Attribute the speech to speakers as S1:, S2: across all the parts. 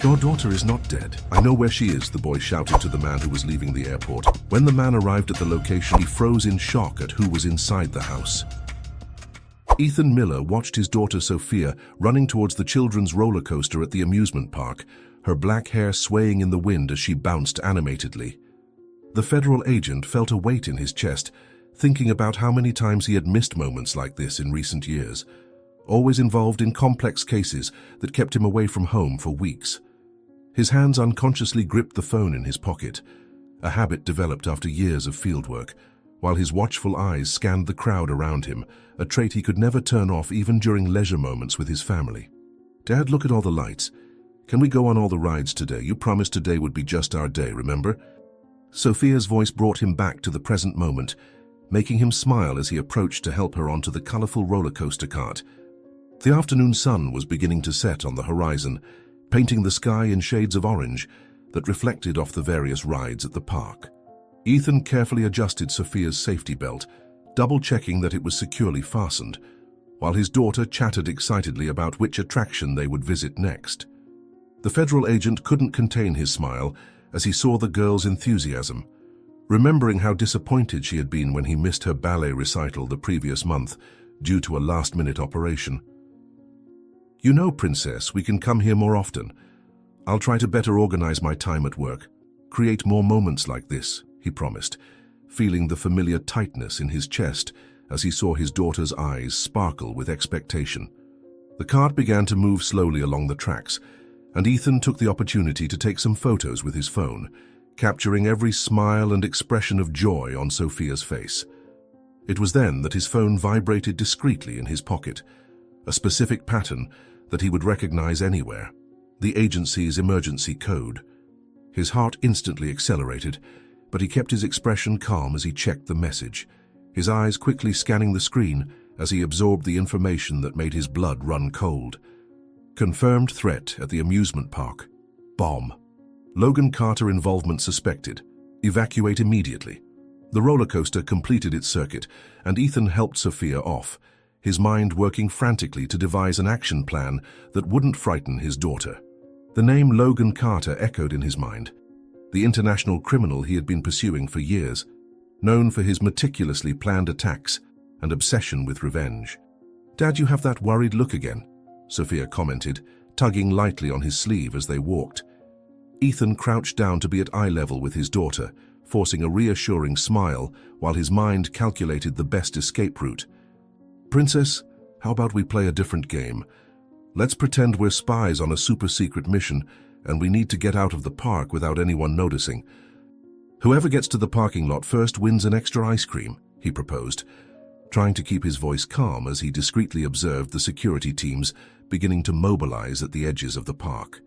S1: Your daughter is not dead. I know where she is, the boy shouted to the man who was leaving the airport. When the man arrived at the location, he froze in shock at who was inside the house. Ethan Miller watched his daughter Sophia running towards the children's roller coaster at the amusement park, her black hair swaying in the wind as she bounced animatedly. The federal agent felt a weight in his chest, thinking about how many times he had missed moments like this in recent years, always involved in complex cases that kept him away from home for weeks. His hands unconsciously gripped the phone in his pocket, a habit developed after years of fieldwork, while his watchful eyes scanned the crowd around him, a trait he could never turn off even during leisure moments with his family. Dad, look at all the lights. Can we go on all the rides today? You promised today would be just our day, remember? Sophia's voice brought him back to the present moment, making him smile as he approached to help her onto the colorful roller coaster cart. The afternoon sun was beginning to set on the horizon, painting the sky in shades of orange that reflected off the various rides at the park. Ethan carefully adjusted Sophia's safety belt, double-checking that it was securely fastened, while his daughter chatted excitedly about which attraction they would visit next. The federal agent couldn't contain his smile as he saw the girl's enthusiasm, remembering how disappointed she had been when he missed her ballet recital the previous month due to a last-minute operation. You know, Princess, we can come here more often. I'll try to better organize my time at work, create more moments like this, he promised, feeling the familiar tightness in his chest as he saw his daughter's eyes sparkle with expectation. The cart began to move slowly along the tracks, and Ethan took the opportunity to take some photos with his phone, capturing every smile and expression of joy on Sophia's face. It was then that his phone vibrated discreetly in his pocket, a specific pattern that he would recognize anywhere, the agency's emergency code. His heart instantly accelerated, but he kept his expression calm as he checked the message, his eyes quickly scanning the screen as he absorbed the information that made his blood run cold. Confirmed threat at the amusement park. Bomb. Logan Carter involvement suspected. Evacuate immediately. The roller coaster completed its circuit, and Ethan helped Sophia off, his mind working frantically to devise an action plan that wouldn't frighten his daughter. The name Logan Carter echoed in his mind, the international criminal he had been pursuing for years, known for his meticulously planned attacks and obsession with revenge. Dad, you have that worried look again, Sophia commented, tugging lightly on his sleeve as they walked. Ethan crouched down to be at eye level with his daughter, forcing a reassuring smile while his mind calculated the best escape route. Princess, how about we play a different game? Let's pretend we're spies on a super-secret mission and we need to get out of the park without anyone noticing. Whoever gets to the parking lot first wins an extra ice cream, he proposed, trying to keep his voice calm as he discreetly observed the security teams beginning to mobilize at the edges of the park.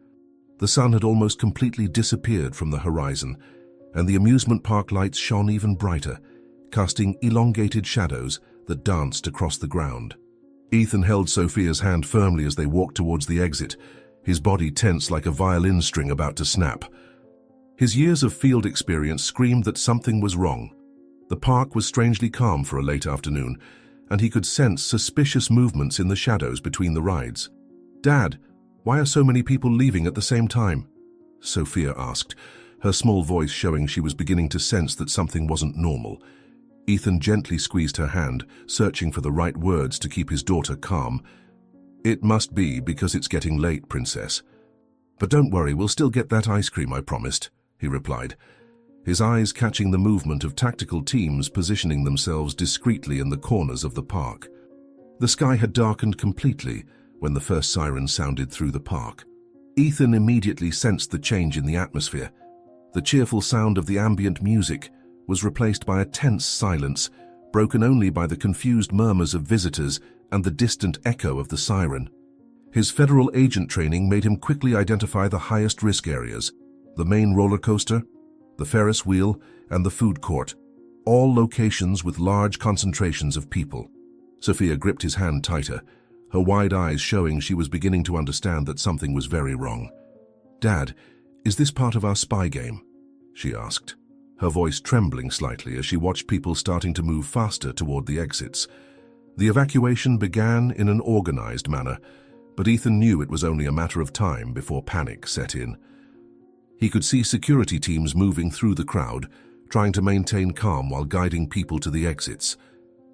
S1: The sun had almost completely disappeared from the horizon, and the amusement park lights shone even brighter, casting elongated shadows that danced across the ground. Ethan held Sophia's hand firmly as they walked towards the exit, his body tense like a violin string about to snap. His years of field experience screamed that something was wrong. The park was strangely calm for a late afternoon, and he could sense suspicious movements in the shadows between the rides. Dad, why are so many people leaving at the same time? Sophia asked, her small voice showing she was beginning to sense that something wasn't normal. Ethan gently squeezed her hand, searching for the right words to keep his daughter calm. It must be because it's getting late, Princess. But don't worry, we'll still get that ice cream I promised, he replied, his eyes catching the movement of tactical teams positioning themselves discreetly in the corners of the park. The sky had darkened completely when the first siren sounded through the park. Ethan immediately sensed the change in the atmosphere. The cheerful sound of the ambient music was replaced by a tense silence, broken only by the confused murmurs of visitors and the distant echo of the siren. His federal agent training made him quickly identify the highest risk areas, the main roller coaster, the Ferris wheel, and the food court, all locations with large concentrations of people. Sophia gripped his hand tighter, her wide eyes showing she was beginning to understand that something was very wrong. Dad, is this part of our spy game? She asked, her voice trembling slightly as she watched people starting to move faster toward the exits. The evacuation began in an organized manner, But Ethan knew it was only a matter of time before panic set in. He could see security teams moving through the crowd, trying to maintain calm while guiding people to the exits.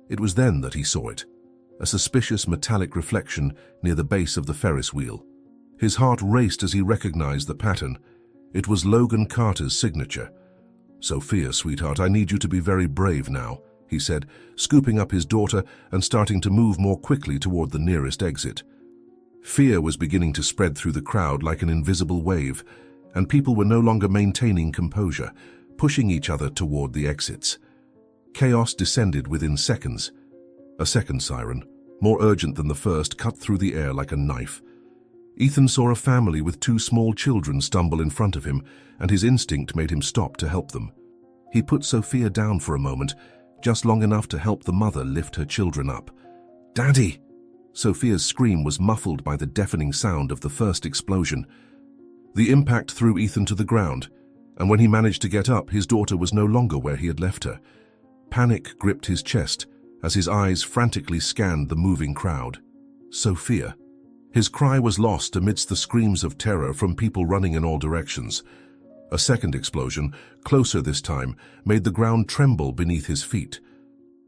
S1: It was then that he saw it, a suspicious metallic reflection near the base of the Ferris wheel. His heart raced as he recognized the pattern. It was Logan Carter's signature. "Sophia, sweetheart, I need you to be very brave now," he said, scooping up his daughter and starting to move more quickly toward the nearest exit. Fear was beginning to spread through the crowd like an invisible wave, and people were no longer maintaining composure, pushing each other toward the exits. Chaos descended within seconds. A second siren, more urgent than the first, cut through the air like a knife. Ethan saw a family with 2 small children stumble in front of him, and his instinct made him stop to help them. He put Sophia down for a moment, just long enough to help the mother lift her children up. "Daddy!" Sophia's scream was muffled by the deafening sound of the first explosion. The impact threw Ethan to the ground, and when he managed to get up, his daughter was no longer where he had left her. Panic gripped his chest as his eyes frantically scanned the moving crowd. Sophia. His cry was lost amidst the screams of terror from people running in all directions. A second explosion, closer this time, made the ground tremble beneath his feet.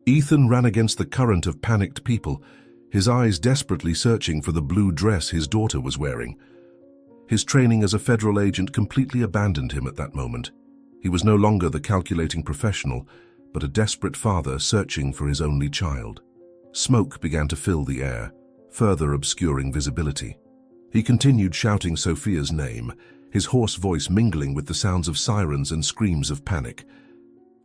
S1: Ethan ran against the current of panicked people, his eyes desperately searching for the blue dress his daughter was wearing. His training as a federal agent completely abandoned him at that moment. He was no longer the calculating professional, but a desperate father searching for his only child. Smoke began to fill the air, further obscuring visibility. He continued shouting Sophia's name, his hoarse voice mingling with the sounds of sirens and screams of panic.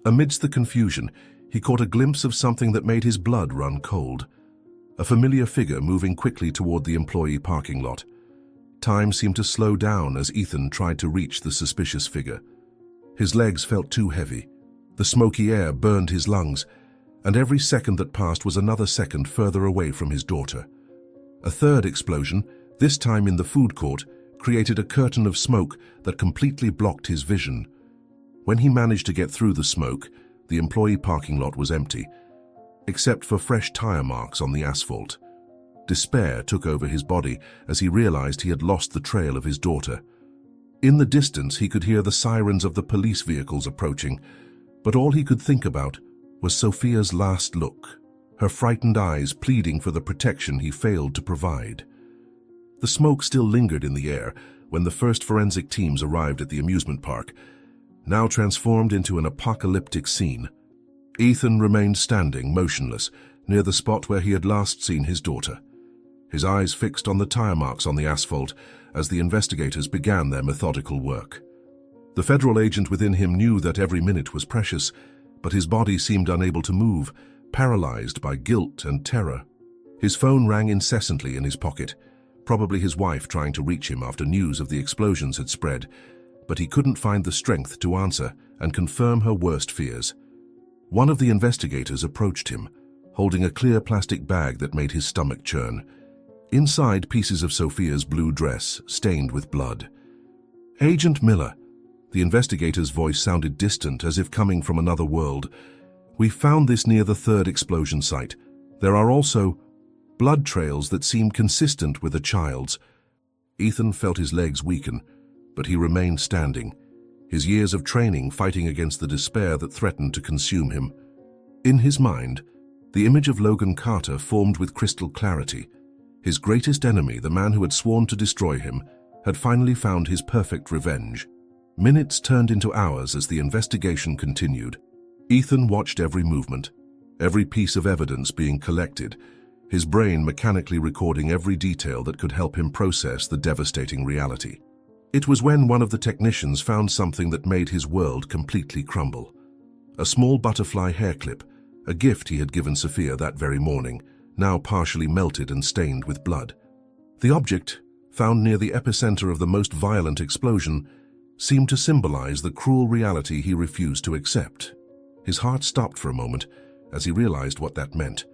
S1: Amidst the confusion, he caught a glimpse of something that made his blood run cold. A familiar figure moving quickly toward the employee parking lot. Time seemed to slow down as Ethan tried to reach the suspicious figure. His legs felt too heavy. The smoky air burned his lungs, and every second that passed was another second further away from his daughter. A third explosion, this time in the food court, created a curtain of smoke that completely blocked his vision. When he managed to get through the smoke, the employee parking lot was empty, except for fresh tire marks on the asphalt. Despair took over his body as he realized he had lost the trail of his daughter. In the distance, he could hear the sirens of the police vehicles approaching, but all he could think about was Sophia's last look, her frightened eyes pleading for the protection he failed to provide. The smoke still lingered in the air when the first forensic teams arrived at the amusement park, now transformed into an apocalyptic scene. Ethan remained standing, motionless, near the spot where he had last seen his daughter, his eyes fixed on the tire marks on the asphalt as the investigators began their methodical work. The federal agent within him knew that every minute was precious, but his body seemed unable to move, paralyzed by guilt and terror. His phone rang incessantly in his pocket, probably his wife trying to reach him after news of the explosions had spread, but he couldn't find the strength to answer and confirm her worst fears. One of the investigators approached him, holding a clear plastic bag that made his stomach churn. Inside, pieces of Sophia's blue dress, stained with blood. "Agent Miller," the investigator's voice sounded distant, as if coming from another world. "We found this near the third explosion site. There are also blood trails that seem consistent with a child's." Ethan felt his legs weaken, but he remained standing, his years of training fighting against the despair that threatened to consume him. In his mind, the image of Logan Carter formed with crystal clarity. His greatest enemy, the man who had sworn to destroy him, had finally found his perfect revenge. Minutes turned into hours as the investigation continued. Ethan watched every movement, every piece of evidence being collected, his brain mechanically recording every detail that could help him process the devastating reality. It was when one of the technicians found something that made his world completely crumble. A small butterfly hair clip, a gift he had given Sophia that very morning, now partially melted and stained with blood. The object, found near the epicenter of the most violent explosion, seemed to symbolize the cruel reality he refused to accept. His heart stopped for a moment as he realized what that meant,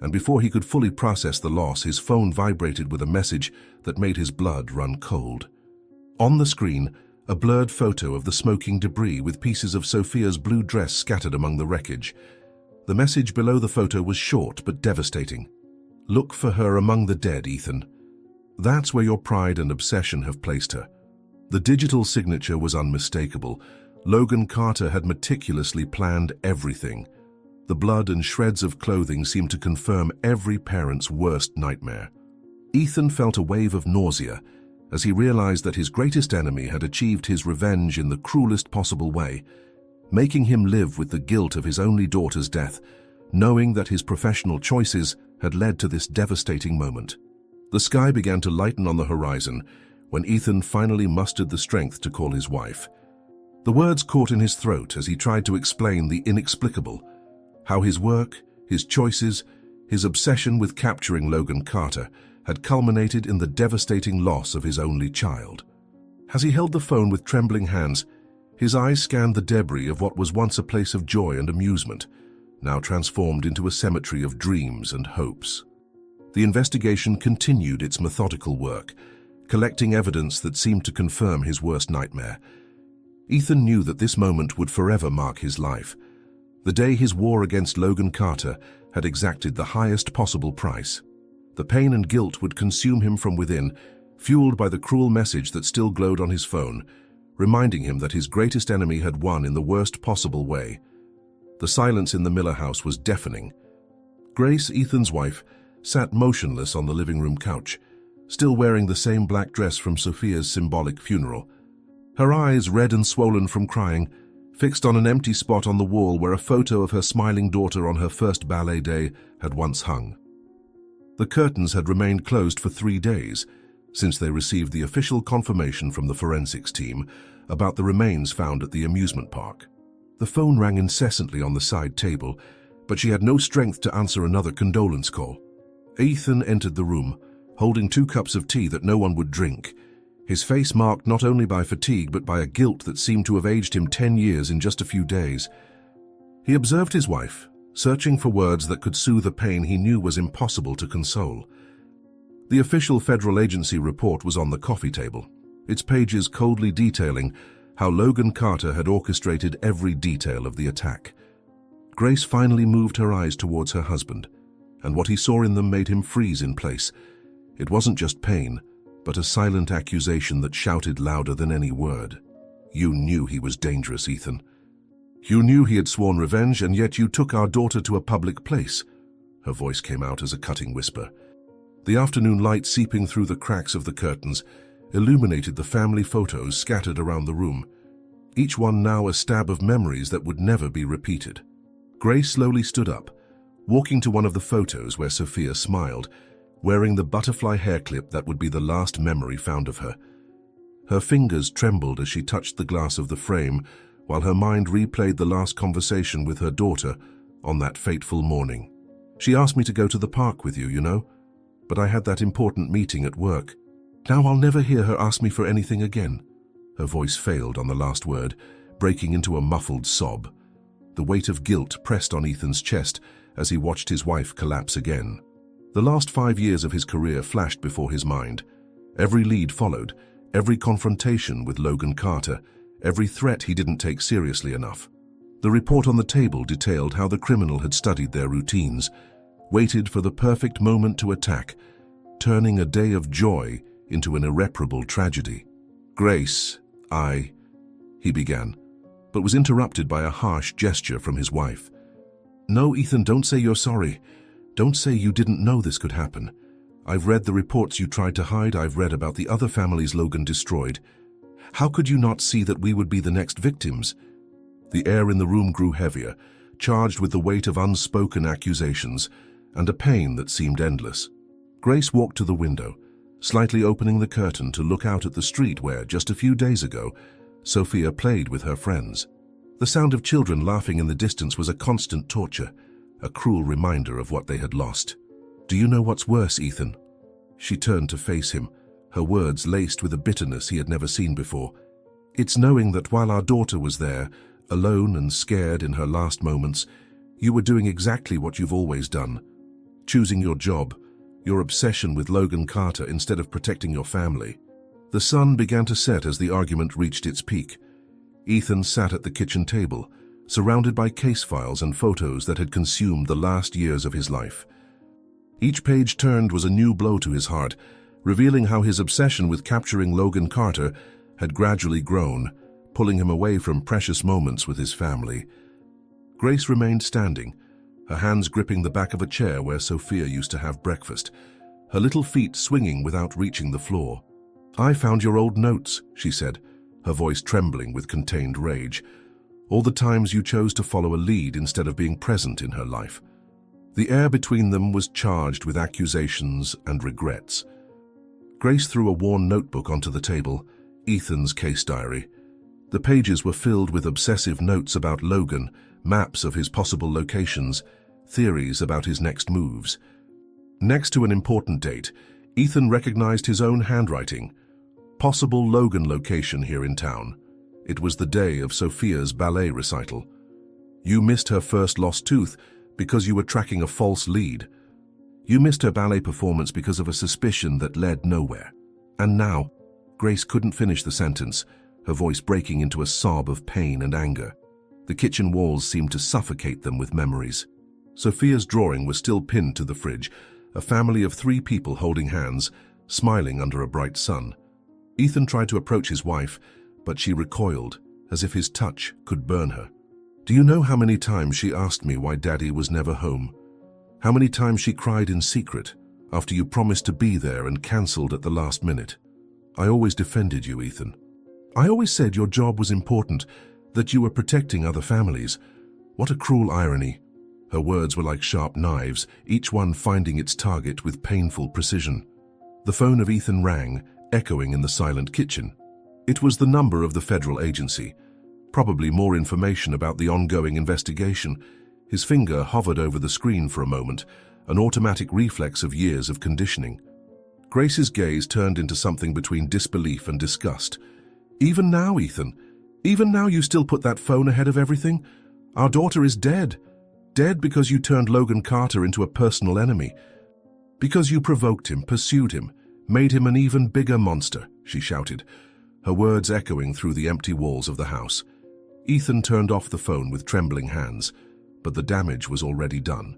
S1: and before he could fully process the loss, his phone vibrated with a message that made his blood run cold. On the screen, a blurred photo of the smoking debris with pieces of Sophia's blue dress scattered among the wreckage. The message below the photo was short but devastating. "Look for her among the dead, Ethan." That's where your pride and obsession have placed her. The digital signature was unmistakable. Logan Carter had meticulously planned everything. The blood and shreds of clothing seemed to confirm every parent's worst nightmare. Ethan felt a wave of nausea as he realized that his greatest enemy had achieved his revenge in the cruelest possible way, making him live with the guilt of his only daughter's death, knowing that his professional choices had led to this devastating moment. The sky began to lighten on the horizon when Ethan finally mustered the strength to call his wife. The words caught in his throat as he tried to explain the inexplicable, how his work, his choices, his obsession with capturing Logan Carter had culminated in the devastating loss of his only child. As he held the phone with trembling hands, his eyes scanned the debris of what was once a place of joy and amusement, now transformed into a cemetery of dreams and hopes. The investigation continued its methodical work, collecting evidence that seemed to confirm his worst nightmare. Ethan knew that this moment would forever mark his life, the day his war against Logan Carter had exacted the highest possible price. The pain and guilt would consume him from within, fueled by the cruel message that still glowed on his phone, reminding him that his greatest enemy had won in the worst possible way. The silence in the Miller house was deafening. Grace, Ethan's wife, sat motionless on the living room couch, still wearing the same black dress from Sophia's symbolic funeral. Her eyes, red and swollen from crying, fixed on an empty spot on the wall where a photo of her smiling daughter on her first ballet day had once hung. The curtains had remained closed for 3 days, since they received the official confirmation from the forensics team about the remains found at the amusement park. The phone rang incessantly on the side table, but she had no strength to answer another condolence call. Ethan entered the room, holding 2 cups of tea that no one would drink, his face marked not only by fatigue but by a guilt that seemed to have aged him 10 years in just a few days. He observed his wife, searching for words that could soothe a pain he knew was impossible to console. The official federal agency report was on the coffee table, its pages coldly detailing how Logan Carter had orchestrated every detail of the attack. Grace finally moved her eyes towards her husband, and what he saw in them made him freeze in place. It wasn't just pain, but a silent accusation that shouted louder than any word. "You knew he was dangerous, Ethan. You knew he had sworn revenge, and yet you took our daughter to a public place." Her voice came out as a cutting whisper. The afternoon light seeping through the cracks of the curtains illuminated the family photos scattered around the room, each one now a stab of memories that would never be repeated. Grace slowly stood up, walking to one of the photos where Sophia smiled, wearing the butterfly hair clip that would be the last memory found of her. Her fingers trembled as she touched the glass of the frame, while her mind replayed the last conversation with her daughter on that fateful morning. "She asked me to go to the park with you, you know, but I had that important meeting at work. Now I'll never hear her ask me for anything again." Her voice failed on the last word, breaking into a muffled sob. The weight of guilt pressed on Ethan's chest as he watched his wife collapse again. The last 5 years of his career flashed before his mind. Every lead followed, every confrontation with Logan Carter, every threat he didn't take seriously enough. The report on the table detailed how the criminal had studied their routines, waited for the perfect moment to attack, turning a day of joy into an irreparable tragedy. "Grace, he began, but was interrupted by a harsh gesture from his wife. "No, Ethan, don't say you're sorry. Don't say you didn't know this could happen. I've read the reports you tried to hide. I've read about the other families Logan destroyed. How could you not see that we would be the next victims?" The air in the room grew heavier, charged with the weight of unspoken accusations and a pain that seemed endless. Grace walked to the window, slightly opening the curtain to look out at the street where, just a few days ago, Sophia played with her friends. The sound of children laughing in the distance was a constant torture, a cruel reminder of what they had lost. "Do you know what's worse, Ethan?" She turned to face him, her words laced with a bitterness he had never seen before. "It's knowing that while our daughter was there, alone and scared in her last moments, you were doing exactly what you've always done, choosing your job, your obsession with Logan Carter instead of protecting your family." The sun began to set as the argument reached its peak. Ethan sat at the kitchen table, surrounded by case files and photos that had consumed the last years of his life. Each page turned was a new blow to his heart, revealing how his obsession with capturing Logan Carter had gradually grown, pulling him away from precious moments with his family. Grace remained standing, her hands gripping the back of a chair where Sophia used to have breakfast, her little feet swinging without reaching the floor. "I found your old notes," she said, her voice trembling with contained rage. "All the times you chose to follow a lead instead of being present in her life." The air between them was charged with accusations and regrets. Grace threw a worn notebook onto the table, Ethan's case diary. The pages were filled with obsessive notes about Logan, maps of his possible locations, theories about his next moves. Next to an important date, Ethan recognized his own handwriting. Possible Logan location here in town. It was the day of Sophia's ballet recital. You missed her first lost tooth because you were tracking a false lead. You missed her ballet performance because of a suspicion that led nowhere. And now, Grace couldn't finish the sentence, her voice breaking into a sob of pain and anger. The kitchen walls seemed to suffocate them with memories. Sophia's drawing was still pinned to the fridge, a family of 3 people holding hands, smiling under a bright sun. Ethan tried to approach his wife, but she recoiled, as if his touch could burn her. "Do you know how many times she asked me why Daddy was never home? How many times she cried in secret after you promised to be there and cancelled at the last minute? I always defended you, Ethan. I always said your job was important, that you were protecting other families. What a cruel irony." Her words were like sharp knives, each one finding its target with painful precision. The phone of Ethan rang, echoing in the silent kitchen. It was the number of the federal agency, probably more information about the ongoing investigation. His finger hovered over the screen for a moment, an automatic reflex of years of conditioning. Grace's gaze turned into something between disbelief and disgust. "Even now, Ethan? Even now you still put that phone ahead of everything? Our daughter is dead. Dead because you turned Logan Carter into a personal enemy. Because you provoked him, pursued him, made him an even bigger monster," she shouted, her words echoing through the empty walls of the house. Ethan turned off the phone with trembling hands, but the damage was already done.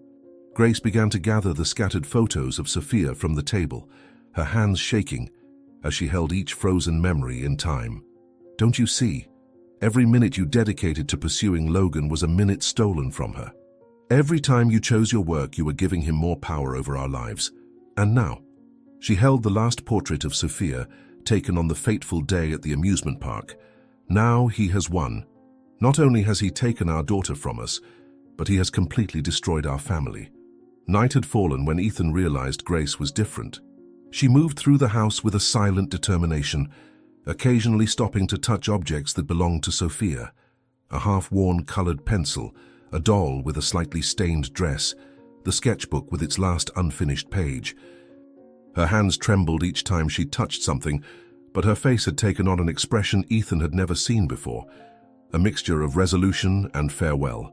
S1: Grace began to gather the scattered photos of Sophia from the table, her hands shaking as she held each frozen memory in time. "Don't you see? Every minute you dedicated to pursuing Logan was a minute stolen from her. Every time you chose your work, you were giving him more power over our lives. And now," she held the last portrait of Sophia, taken on the fateful day at the amusement park. "Now he has won. Not only has he taken our daughter from us, but he has completely destroyed our family." Night had fallen when Ethan realized Grace was different. She moved through the house with a silent determination, occasionally stopping to touch objects that belonged to Sophia. A half-worn colored pencil, a doll with a slightly stained dress, the sketchbook with its last unfinished page. Her hands trembled each time she touched something, but her face had taken on an expression Ethan had never seen before, a mixture of resolution and farewell.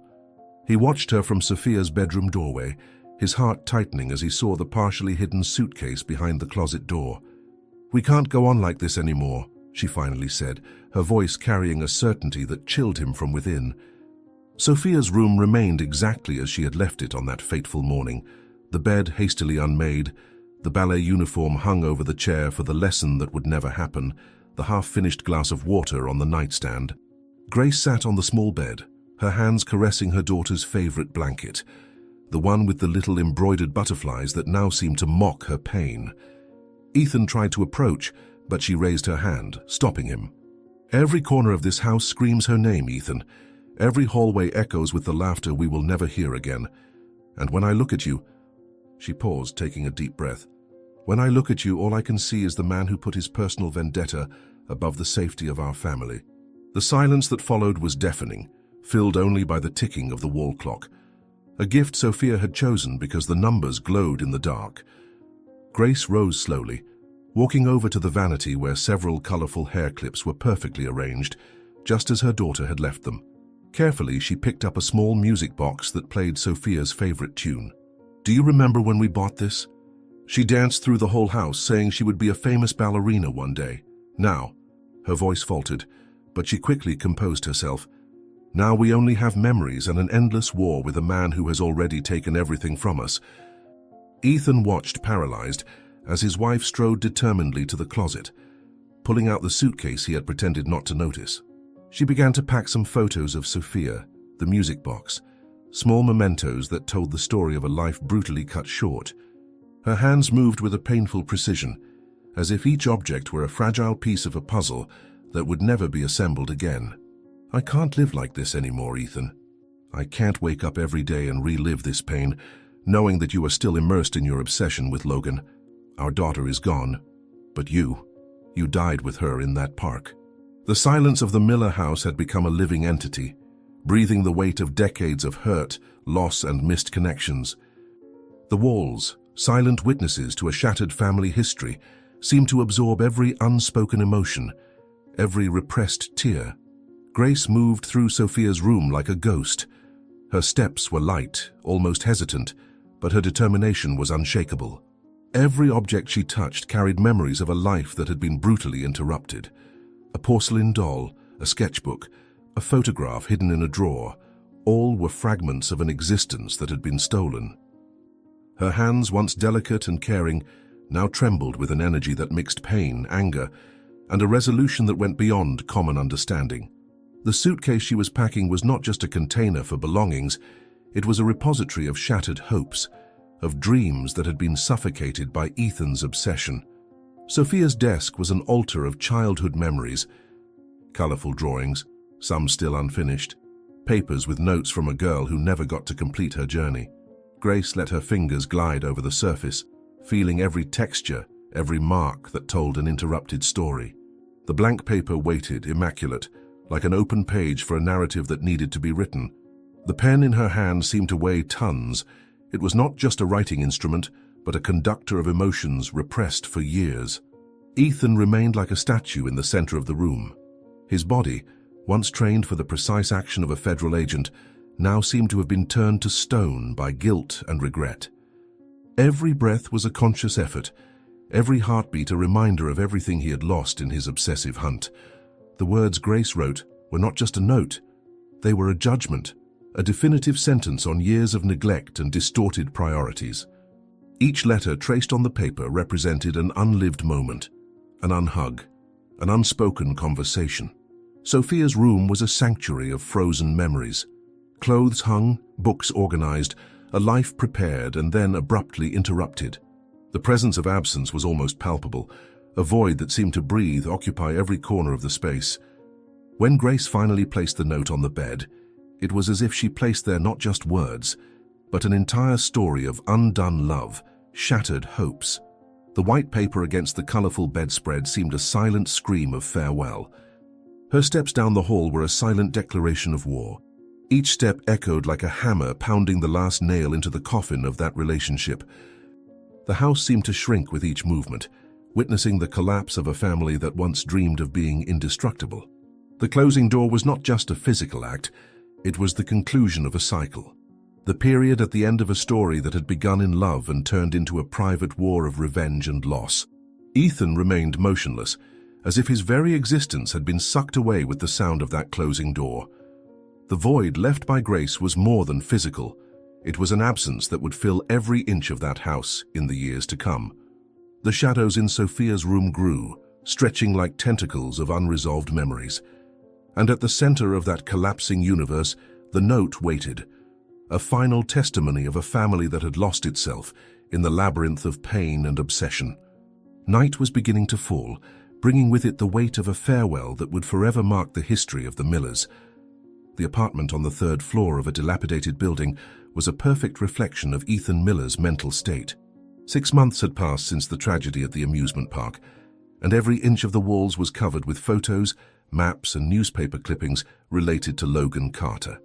S1: He watched her from Sophia's bedroom doorway, his heart tightening as he saw the partially hidden suitcase behind the closet door. "We can't go on like this anymore," she finally said, her voice carrying a certainty that chilled him from within. Sophia's room remained exactly as she had left it on that fateful morning, the bed hastily unmade, the ballet uniform hung over the chair for the lesson that would never happen, the half-finished glass of water on the nightstand. Grace sat on the small bed, her hands caressing her daughter's favorite blanket, the one with the little embroidered butterflies that now seemed to mock her pain. Ethan tried to approach, but she raised her hand, stopping him. "Every corner of this house screams her name, Ethan. Every hallway echoes with the laughter we will never hear again. And when I look at you—" She paused, taking a deep breath. "When I look at you, all I can see is the man who put his personal vendetta above the safety of our family." The silence that followed was deafening, filled only by the ticking of the wall clock. A gift Sophia had chosen because the numbers glowed in the dark. Grace rose slowly, walking over to the vanity where several colorful hair clips were perfectly arranged, just as her daughter had left them. Carefully, she picked up a small music box that played Sophia's favorite tune. "Do you remember when we bought this? She danced through the whole house, saying she would be a famous ballerina one day. Now," her voice faltered, but she quickly composed herself. "Now we only have memories and an endless war with a man who has already taken everything from us." Ethan watched, paralyzed, as his wife strode determinedly to the closet, pulling out the suitcase he had pretended not to notice. She began to pack some photos of Sophia, the music box, small mementos that told the story of a life brutally cut short. Her hands moved with a painful precision, as if each object were a fragile piece of a puzzle that would never be assembled again. "I can't live like this anymore, Ethan. I can't wake up every day and relive this pain, knowing that you are still immersed in your obsession with Logan. Our daughter is gone, but you died with her in that park." The silence of the Miller house had become a living entity, breathing the weight of decades of hurt, loss, and missed connections. The walls, silent witnesses to a shattered family history, seemed to absorb every unspoken emotion, every repressed tear. Grace moved through Sophia's room like a ghost. Her steps were light, almost hesitant, but her determination was unshakable. Every object she touched carried memories of a life that had been brutally interrupted. A porcelain doll, a sketchbook, a photograph hidden in a drawer, all were fragments of an existence that had been stolen. Her hands, once delicate and caring, now trembled with an energy that mixed pain, anger, and a resolution that went beyond common understanding. The suitcase she was packing was not just a container for belongings, it was a repository of shattered hopes, of dreams that had been suffocated by Ethan's obsession. Sophia's desk was an altar of childhood memories, colorful drawings, some still unfinished, papers with notes from a girl who never got to complete her journey. Grace let her fingers glide over the surface, feeling every texture, every mark that told an interrupted story. The blank paper waited, immaculate, like an open page for a narrative that needed to be written. The pen in her hand seemed to weigh tons. It was not just a writing instrument, but a conductor of emotions repressed for years. Ethan remained like a statue in the center of the room. His body, once trained for the precise action of a federal agent, now seemed to have been turned to stone by guilt and regret. Every breath was a conscious effort, every heartbeat a reminder of everything he had lost in his obsessive hunt. The words Grace wrote were not just a note, they were a judgment, a definitive sentence on years of neglect and distorted priorities. Each letter traced on the paper represented an unlived moment, an unhug, an unspoken conversation. Sophia's room was a sanctuary of frozen memories. Clothes hung, books organized, a life prepared and then abruptly interrupted. The presence of absence was almost palpable, a void that seemed to breathe, occupy every corner of the space. When Grace finally placed the note on the bed, it was as if she placed there not just words, but an entire story of undone love, shattered hopes. The white paper against the colorful bedspread seemed a silent scream of farewell. Her steps down the hall were a silent declaration of war. Each step echoed like a hammer pounding the last nail into the coffin of that relationship. The house seemed to shrink with each movement, witnessing the collapse of a family that once dreamed of being indestructible. The closing door was not just a physical act, it was the conclusion of a cycle. The period at the end of a story that had begun in love and turned into a private war of revenge and loss. Ethan remained motionless, as if his very existence had been sucked away with the sound of that closing door. The void left by Grace was more than physical. It was an absence that would fill every inch of that house in the years to come. The shadows in Sophia's room grew, stretching like tentacles of unresolved memories. And at the center of that collapsing universe, the note waited, a final testimony of a family that had lost itself in the labyrinth of pain and obsession. Night was beginning to fall, bringing with it the weight of a farewell that would forever mark the history of the Millers. The apartment on the third floor of a dilapidated building was a perfect reflection of Ethan Miller's mental state. 6 months had passed since the tragedy at the amusement park, and every inch of the walls was covered with photos, maps, and newspaper clippings related to Logan Carter.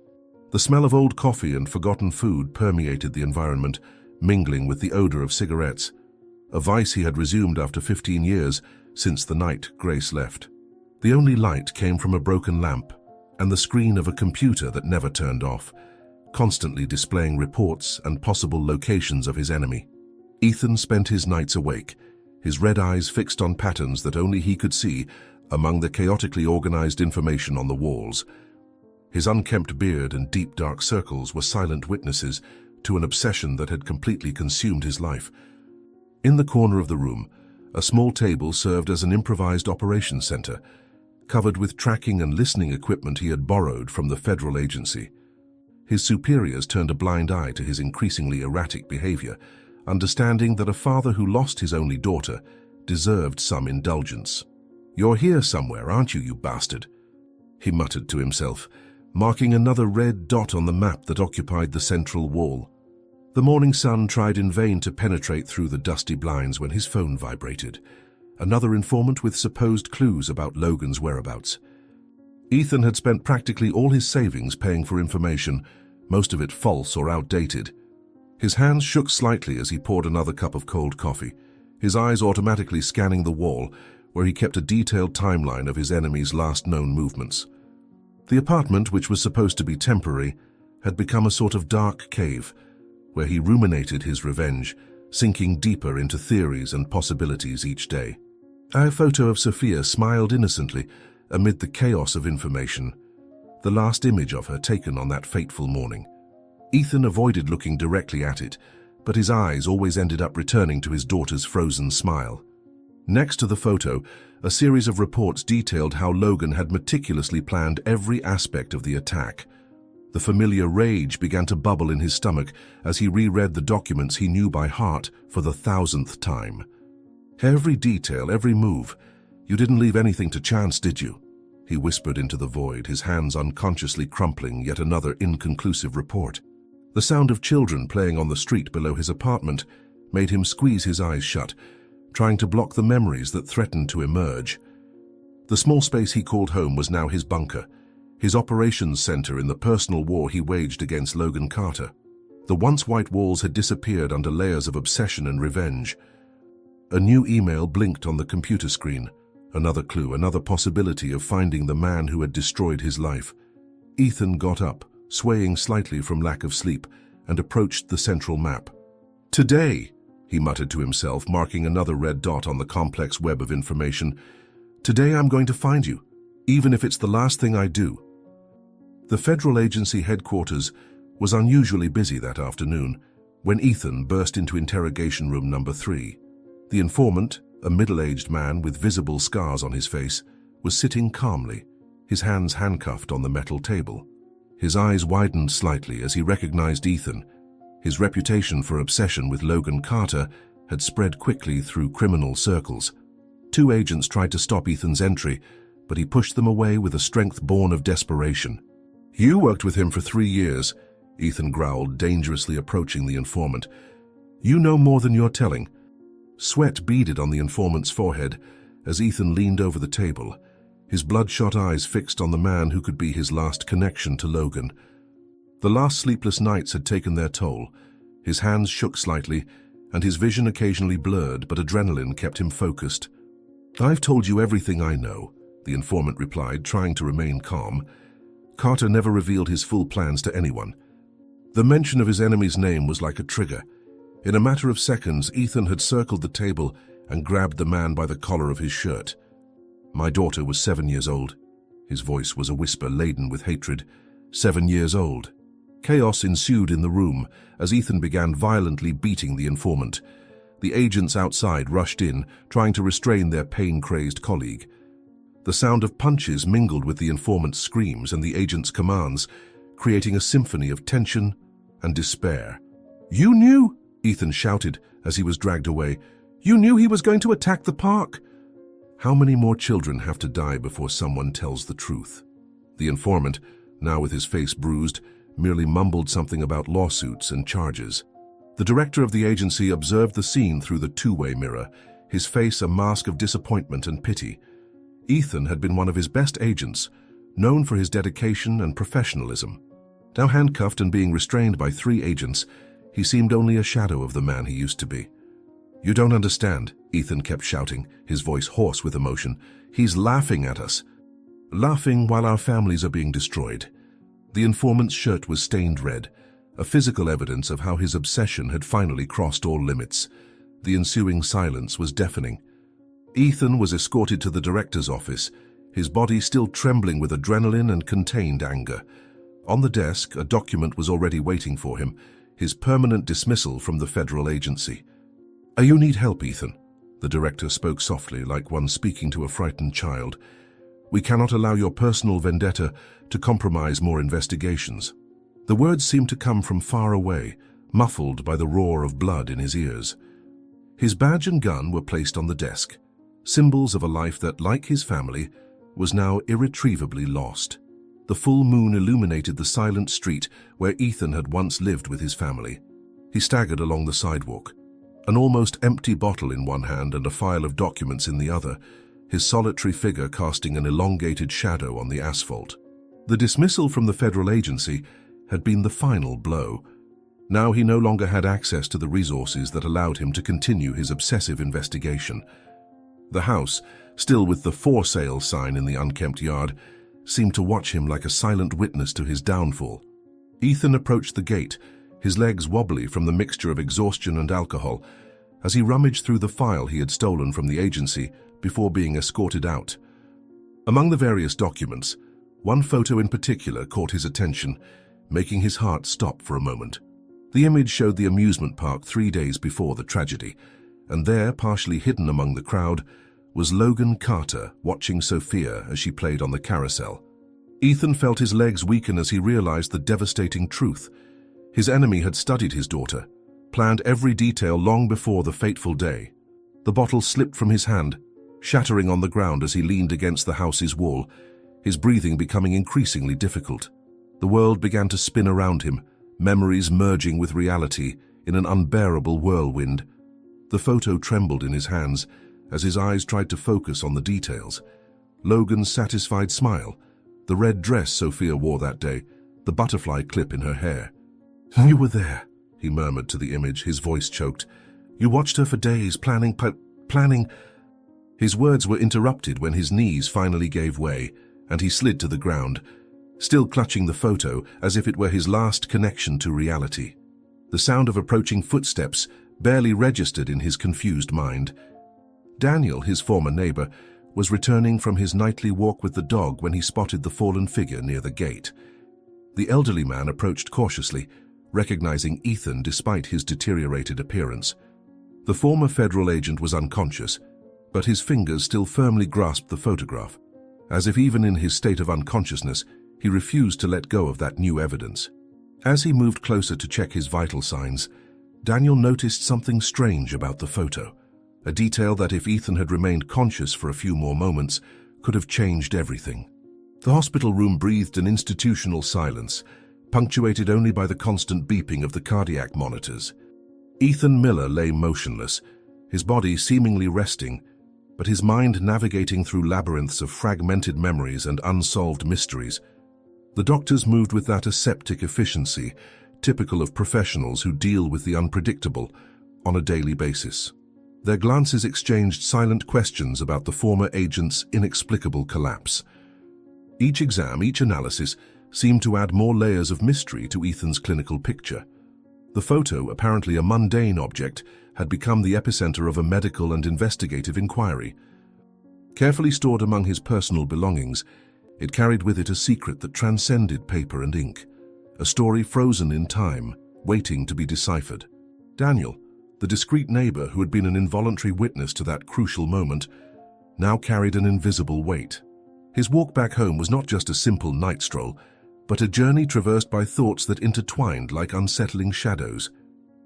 S1: The smell of old coffee and forgotten food permeated the environment, mingling with the odor of cigarettes, a vice he had resumed after 15 years since the night Grace left. The only light came from a broken lamp and the screen of a computer that never turned off, constantly displaying reports and possible locations of his enemy. Ethan spent his nights awake, his red eyes fixed on patterns that only he could see among the chaotically organized information on the walls. His unkempt beard and deep dark circles were silent witnesses to an obsession that had completely consumed his life. In the corner of the room, a small table served as an improvised operations center, covered with tracking and listening equipment he had borrowed from the federal agency. His superiors turned a blind eye to his increasingly erratic behavior, understanding that a father who lost his only daughter deserved some indulgence. "You're here somewhere, aren't you, you bastard?" he muttered to himself, marking another red dot on the map that occupied the central wall. The morning sun tried in vain to penetrate through the dusty blinds when his phone vibrated. Another informant with supposed clues about Logan's whereabouts. Ethan had spent practically all his savings paying for information, most of it false or outdated. His hands shook slightly as he poured another cup of cold coffee, his eyes automatically scanning the wall, where he kept a detailed timeline of his enemy's last known movements. The apartment, which was supposed to be temporary, had become a sort of dark cave, where he ruminated his revenge, sinking deeper into theories and possibilities each day. A photo of Sophia smiled innocently amid the chaos of information, the last image of her taken on that fateful morning. Ethan avoided looking directly at it, but his eyes always ended up returning to his daughter's frozen smile. Next to the photo, a series of reports detailed how Logan had meticulously planned every aspect of the attack. The familiar rage began to bubble in his stomach as he reread the documents he knew by heart for the 1,000th time. "Every detail, every move. You didn't leave anything to chance, did you?" he whispered into the void, his hands unconsciously crumpling yet another inconclusive report. The sound of children playing on the street below his apartment made him squeeze his eyes shut, trying to block the memories that threatened to emerge. The small space he called home was now his bunker, his operations center in the personal war he waged against Logan Carter. The once white walls had disappeared under layers of obsession and revenge. A new email blinked on the computer screen, another clue, another possibility of finding the man who had destroyed his life. Ethan got up, swaying slightly from lack of sleep, and approached the central map. "Today," he muttered to himself, marking another red dot on the complex web of information. "Today I'm going to find you, even if it's the last thing I do." The federal agency headquarters was unusually busy that afternoon when Ethan burst into interrogation room number 3. The informant, a middle-aged man with visible scars on his face, was sitting calmly, his hands handcuffed on the metal table. His eyes widened slightly as he recognized Ethan. His reputation for obsession with Logan Carter had spread quickly through criminal circles. 2 agents tried to stop Ethan's entry, but he pushed them away with a strength born of desperation. "You worked with him for 3 years, Ethan growled, dangerously approaching the informant. "You know more than you're telling." Sweat beaded on the informant's forehead as Ethan leaned over the table, his bloodshot eyes fixed on the man who could be his last connection to Logan. The last sleepless nights had taken their toll. His hands shook slightly, and his vision occasionally blurred, but adrenaline kept him focused. "I've told you everything I know," the informant replied, trying to remain calm. Carter never revealed his full plans to anyone. The mention of his enemy's name was like a trigger. In a matter of seconds, Ethan had circled the table and grabbed the man by the collar of his shirt. "My daughter was 7 years old." His voice was a whisper laden with hatred. 7 years old. Chaos ensued in the room as Ethan began violently beating the informant. The agents outside rushed in, trying to restrain their pain-crazed colleague. The sound of punches mingled with the informant's screams and the agent's commands, creating a symphony of tension and despair. "You knew?" Ethan shouted as he was dragged away. "You knew he was going to attack the park?" How many more children have to die before someone tells the truth? The informant, now with his face bruised, merely mumbled something about lawsuits and charges. The director of the agency observed the scene through the two-way mirror, his face a mask of disappointment and pity. Ethan had been one of his best agents, known for his dedication and professionalism. Now handcuffed and being restrained by 3 agents, he seemed only a shadow of the man he used to be. "You don't understand," Ethan kept shouting, his voice hoarse with emotion. "He's laughing at us. Laughing while our families are being destroyed." The informant's shirt was stained red, a physical evidence of how his obsession had finally crossed all limits. The ensuing silence was deafening. Ethan was escorted to the director's office, his body still trembling with adrenaline and contained anger. On the desk, a document was already waiting for him, his permanent dismissal from the federal agency. You need help, Ethan. The director spoke softly, like one speaking to a frightened child. We cannot allow your personal vendetta to compromise more investigations. The words seemed to come from far away, muffled by the roar of blood in his ears. His badge and gun were placed on the desk, symbols of a life that, like his family, was now irretrievably lost. The full moon illuminated the silent street where Ethan had once lived with his family. He staggered along the sidewalk, an almost empty bottle in one hand and a file of documents in the other, his solitary figure casting an elongated shadow on the asphalt. The dismissal from the federal agency had been the final blow. Now he no longer had access to the resources that allowed him to continue his obsessive investigation. The house, still with the for sale sign in the unkempt yard, seemed to watch him like a silent witness to his downfall. Ethan approached the gate, his legs wobbly from the mixture of exhaustion and alcohol, as he rummaged through the file he had stolen from the agency before being escorted out. Among the various documents, one photo in particular caught his attention, making his heart stop for a moment. The image showed the amusement park 3 days before the tragedy, and there, partially hidden among the crowd, was Logan Carter watching Sophia as she played on the carousel. Ethan felt his legs weaken as he realized the devastating truth. His enemy had studied his daughter, planned every detail long before the fateful day. The bottle slipped from his hand, shattering on the ground as he leaned against the house's wall, his breathing becoming increasingly difficult. The world began to spin around him, memories merging with reality in an unbearable whirlwind. The photo trembled in his hands as his eyes tried to focus on the details. Logan's satisfied smile, the red dress Sophia wore that day, the butterfly clip in her hair. "You were there," he murmured to the image, his voice choked. "You watched her for days, planning. His words were interrupted when his knees finally gave way, and he slid to the ground, still clutching the photo as if it were his last connection to reality. The sound of approaching footsteps barely registered in his confused mind. Daniel, his former neighbor, was returning from his nightly walk with the dog when he spotted the fallen figure near the gate. The elderly man approached cautiously, recognizing Ethan despite his deteriorated appearance. The former federal agent was unconscious, but his fingers still firmly grasped the photograph, as if even in his state of unconsciousness, he refused to let go of that new evidence. As he moved closer to check his vital signs, Daniel noticed something strange about the photo, a detail that, if Ethan had remained conscious for a few more moments, could have changed everything. The hospital room breathed an institutional silence, punctuated only by the constant beeping of the cardiac monitors. Ethan Miller lay motionless, his body seemingly resting, but his mind navigating through labyrinths of fragmented memories and unsolved mysteries. The doctors moved with that aseptic efficiency, typical of professionals who deal with the unpredictable on a daily basis. Their glances exchanged silent questions about the former agent's inexplicable collapse. Each exam, each analysis, seemed to add more layers of mystery to Ethan's clinical picture. The photo, apparently a mundane object, had become the epicenter of a medical and investigative inquiry. Carefully stored among his personal belongings, it carried with it a secret that transcended paper and ink, a story frozen in time, waiting to be deciphered. Daniel, the discreet neighbor who had been an involuntary witness to that crucial moment, now carried an invisible weight. His walk back home was not just a simple night stroll, but a journey traversed by thoughts that intertwined like unsettling shadows.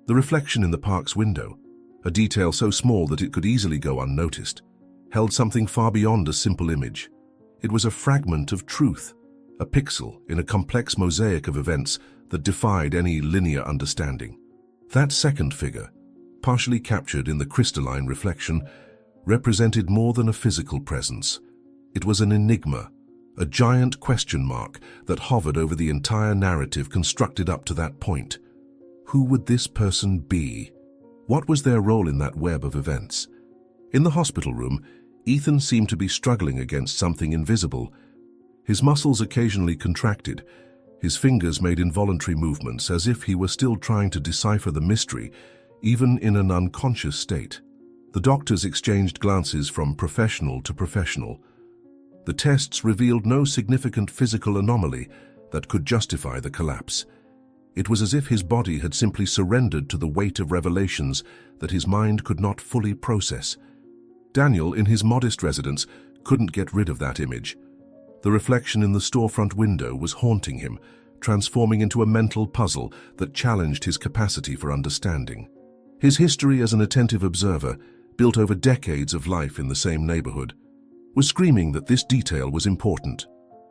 S1: The reflection in the park's window, a detail so small that it could easily go unnoticed, held something far beyond a simple image. It was a fragment of truth, a pixel in a complex mosaic of events that defied any linear understanding. That second figure, partially captured in the crystalline reflection, represented more than a physical presence. It was an enigma, a giant question mark that hovered over the entire narrative constructed up to that point. Who would this person be? What was their role in that web of events? In the hospital room, Ethan seemed to be struggling against something invisible. His muscles occasionally contracted. His fingers made involuntary movements as if he were still trying to decipher the mystery, even in an unconscious state. The doctors exchanged glances from professional to professional. The tests revealed no significant physical anomaly that could justify the collapse. It was as if his body had simply surrendered to the weight of revelations that his mind could not fully process. Daniel, in his modest residence, couldn't get rid of that image. The reflection in the storefront window was haunting him, transforming into a mental puzzle that challenged his capacity for understanding. His history as an attentive observer, built over decades of life in the same neighborhood, was screaming that this detail was important.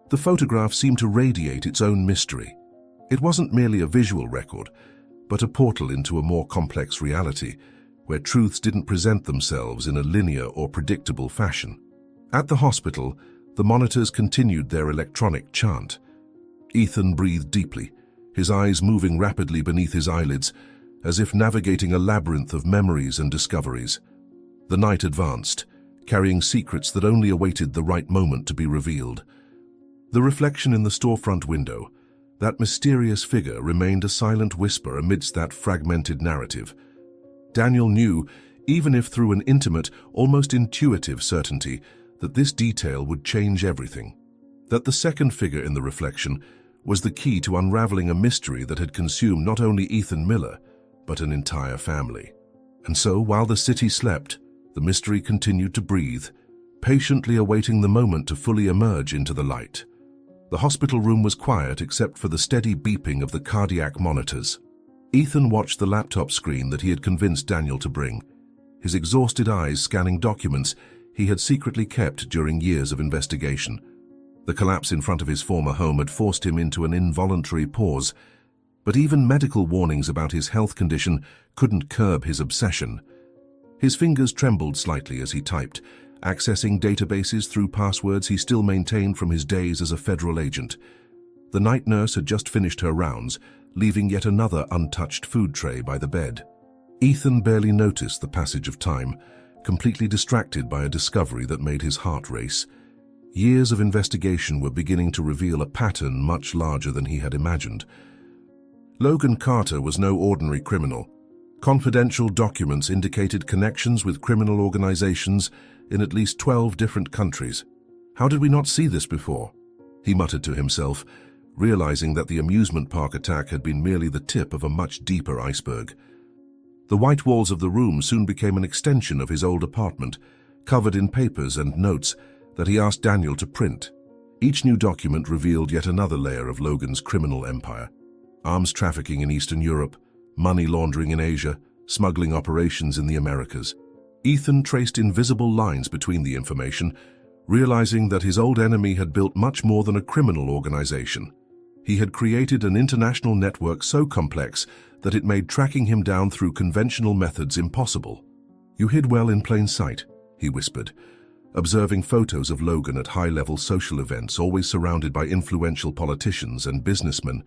S1: The photograph seemed to radiate its own mystery. It wasn't merely a visual record, but a portal into a more complex reality, where truths didn't present themselves in a linear or predictable fashion. At the hospital, the monitors continued their electronic chant. Ethan breathed deeply, his eyes moving rapidly beneath his eyelids, as if navigating a labyrinth of memories and discoveries. The night advanced, carrying secrets that only awaited the right moment to be revealed. The reflection in the storefront window, that mysterious figure, remained a silent whisper amidst that fragmented narrative. Daniel knew, even if through an intimate, almost intuitive certainty, that this detail would change everything. That the second figure in the reflection was the key to unraveling a mystery that had consumed not only Ethan Miller, but an entire family. And so, while the city slept, the mystery continued to breathe, patiently awaiting the moment to fully emerge into the light. The hospital room was quiet except for the steady beeping of the cardiac monitors. Ethan watched the laptop screen that he had convinced Daniel to bring, his exhausted eyes scanning documents he had secretly kept during years of investigation. The collapse in front of his former home had forced him into an involuntary pause, but even medical warnings about his health condition couldn't curb his obsession. His fingers trembled slightly as he typed, accessing databases through passwords he still maintained from his days as a federal agent. The night nurse had just finished her rounds, leaving yet another untouched food tray by the bed. Ethan barely noticed the passage of time, completely distracted by a discovery that made his heart race. Years of investigation were beginning to reveal a pattern much larger than he had imagined. Logan Carter was no ordinary criminal. Confidential documents indicated connections with criminal organizations in at least 12 different countries. How did we not see this before? He muttered to himself, realizing that the amusement park attack had been merely the tip of a much deeper iceberg. The white walls of the room soon became an extension of his old apartment, covered in papers and notes that he asked Daniel to print. Each new document revealed yet another layer of Logan's criminal empire. Arms trafficking in Eastern Europe, money laundering in Asia, smuggling operations in the Americas. Ethan traced invisible lines between the information, realizing that his old enemy had built much more than a criminal organization. He had created an international network so complex that it made tracking him down through conventional methods impossible. "You hid well in plain sight," he whispered, observing photos of Logan at high-level social events, always surrounded by influential politicians and businessmen.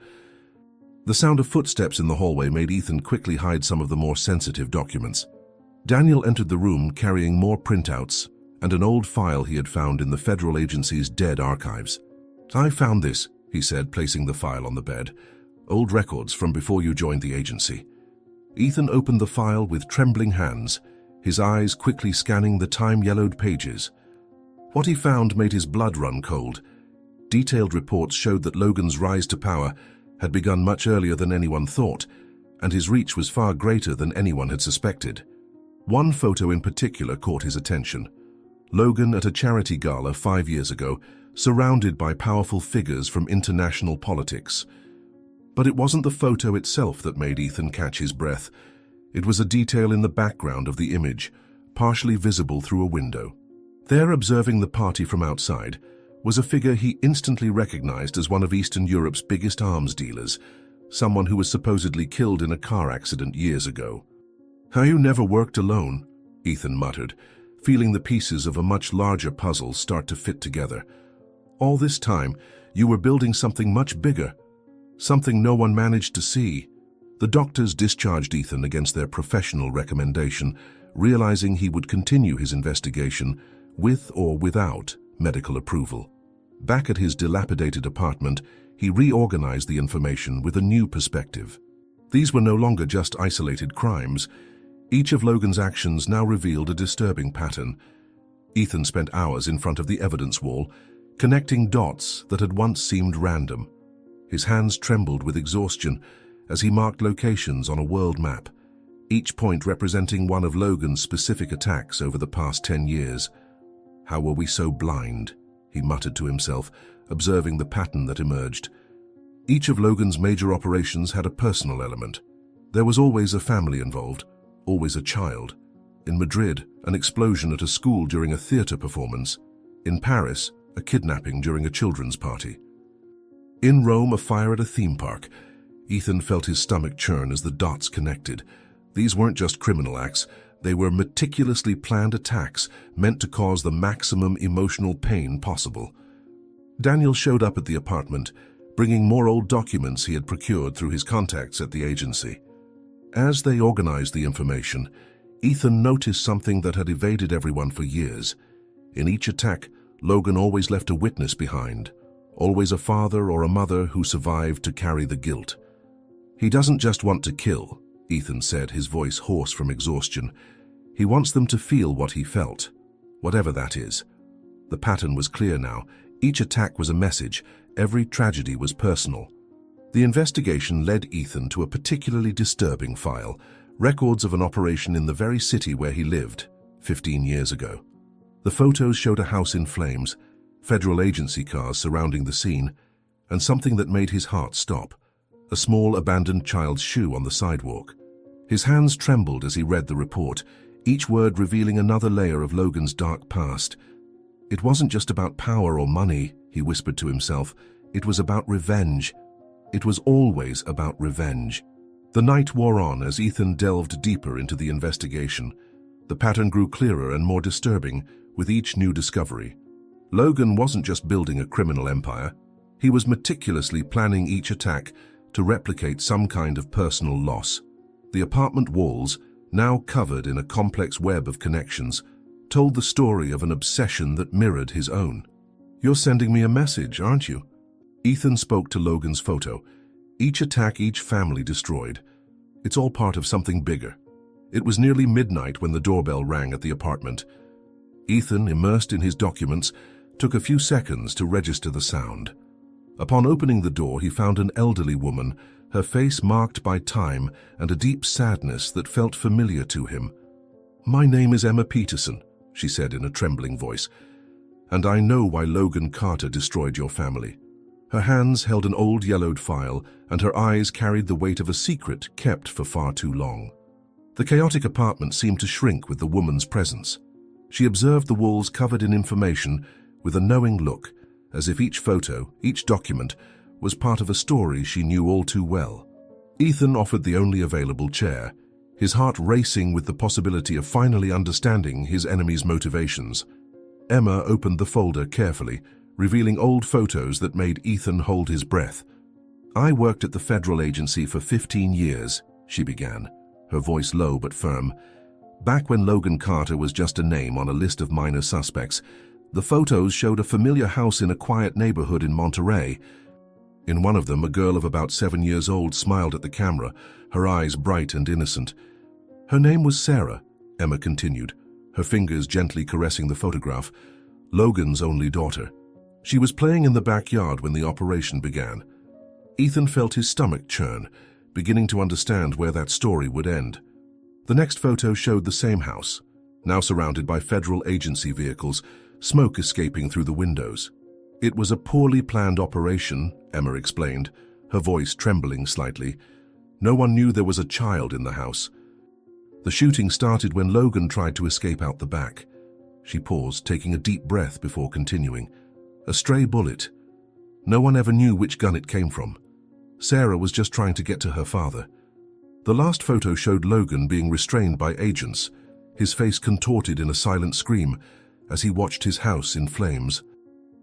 S1: The sound of footsteps in the hallway made Ethan quickly hide some of the more sensitive documents. Daniel entered the room carrying more printouts and an old file he had found in the federal agency's dead archives. "I found this," he said, placing the file on the bed. "Old records from before you joined the agency." Ethan opened the file with trembling hands, his eyes quickly scanning the time-yellowed pages. What he found made his blood run cold. Detailed reports showed that Logan's rise to power had begun much earlier than anyone thought, and his reach was far greater than anyone had suspected. One photo in particular caught his attention. Logan at a charity gala 5 years ago, surrounded by powerful figures from international politics. But it wasn't the photo itself that made Ethan catch his breath. It was a detail in the background of the image, partially visible through a window. There, observing the party from outside, was a figure he instantly recognized as one of Eastern Europe's biggest arms dealers, someone who was supposedly killed in a car accident years ago. "How you never worked alone," Ethan muttered, feeling the pieces of a much larger puzzle start to fit together. "All this time, you were building something much bigger, something no one managed to see." The doctors discharged Ethan against their professional recommendation, realizing he would continue his investigation with or without medical approval. Back at his dilapidated apartment, he reorganized the information with a new perspective. These were no longer just isolated crimes. Each of Logan's actions now revealed a disturbing pattern. Ethan spent hours in front of the evidence wall, connecting dots that had once seemed random. His hands trembled with exhaustion, as he marked locations on a world map, each point representing one of Logan's specific attacks over the past 10 years. "How were we so blind?" he muttered to himself, observing the pattern that emerged. Each of Logan's major operations had a personal element. There was always a family involved, always a child. In Madrid, an explosion at a school during a theater performance. In Paris, a kidnapping during a children's party. In Rome, a fire at a theme park. Ethan felt his stomach churn as the dots connected. These weren't just criminal acts, they were meticulously planned attacks meant to cause the maximum emotional pain possible. Daniel showed up at the apartment, bringing more old documents he had procured through his contacts at the agency. As they organized the information, Ethan noticed something that had evaded everyone for years. In each attack, Logan always left a witness behind, always a father or a mother who survived to carry the guilt. "He doesn't just want to kill," Ethan said, his voice hoarse from exhaustion. "He wants them to feel what he felt, whatever that is." The pattern was clear now. Each attack was a message. Every tragedy was personal. The investigation led Ethan to a particularly disturbing file, records of an operation in the very city where he lived 15 years ago. The photos showed a house in flames, federal agency cars surrounding the scene, and something that made his heart stop: a small abandoned child's shoe on the sidewalk. His hands trembled as he read the report, each word revealing another layer of Logan's dark past. It wasn't just about power or money, he whispered to himself. It was about revenge. It was always about revenge. The night wore on as Ethan delved deeper into the investigation. The pattern grew clearer and more disturbing with each new discovery. Logan wasn't just building a criminal empire. He was meticulously planning each attack to replicate some kind of personal loss. The apartment walls, now covered in a complex web of connections, told the story of an obsession that mirrored his own. "You're sending me a message, aren't you?" Ethan spoke to Logan's photo. Each attack, each family destroyed. It's all part of something bigger. It was nearly midnight when the doorbell rang at the apartment. Ethan, immersed in his documents, took a few seconds to register the sound. Upon opening the door, he found an elderly woman, her face marked by time and a deep sadness that felt familiar to him. "My name is Emma Peterson," she said in a trembling voice, "and I know why Logan Carter destroyed your family." Her hands held an old yellowed file, and her eyes carried the weight of a secret kept for far too long. The chaotic apartment seemed to shrink with the woman's presence. She observed the walls covered in information with a knowing look, as if each photo, each document, was part of a story she knew all too well. Ethan offered the only available chair, his heart racing with the possibility of finally understanding his enemy's motivations. Emma opened the folder carefully, revealing old photos that made Ethan hold his breath. "I worked at the federal agency for 15 years, she began, her voice low but firm. "Back when Logan Carter was just a name on a list of minor suspects, the photos showed a familiar house in a quiet neighborhood in Monterey. In one of them, a girl of about 7 years old smiled at the camera, her eyes bright and innocent. Her name was Sarah," Emma continued, her fingers gently caressing the photograph, "Logan's only daughter. She was playing in the backyard when the operation began." Ethan felt his stomach churn, beginning to understand where that story would end. The next photo showed the same house, now surrounded by federal agency vehicles, smoke escaping through the windows. "It was a poorly planned operation," Emma explained, her voice trembling slightly. "No one knew there was a child in the house. The shooting started when Logan tried to escape out the back." She paused, taking a deep breath before continuing. "A stray bullet. No one ever knew which gun it came from. Sarah was just trying to get to her father." The last photo showed Logan being restrained by agents, his face contorted in a silent scream as he watched his house in flames.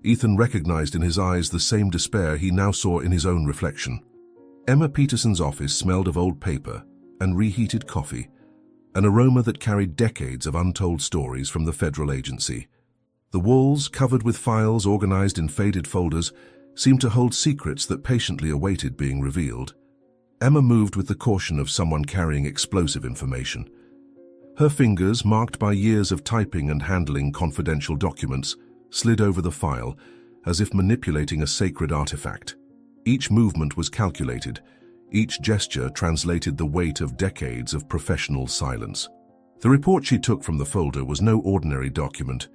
S1: Ethan recognized in his eyes the same despair he now saw in his own reflection. Emma Peterson's office smelled of old paper and reheated coffee, an aroma that carried decades of untold stories from the federal agency. The walls, covered with files organized in faded folders, seemed to hold secrets that patiently awaited being revealed. Emma moved with the caution of someone carrying explosive information. Her fingers, marked by years of typing and handling confidential documents, slid over the file as if manipulating a sacred artifact. Each movement was calculated, Each gesture translated the weight of decades of professional silence. The report she took from the folder was no ordinary document.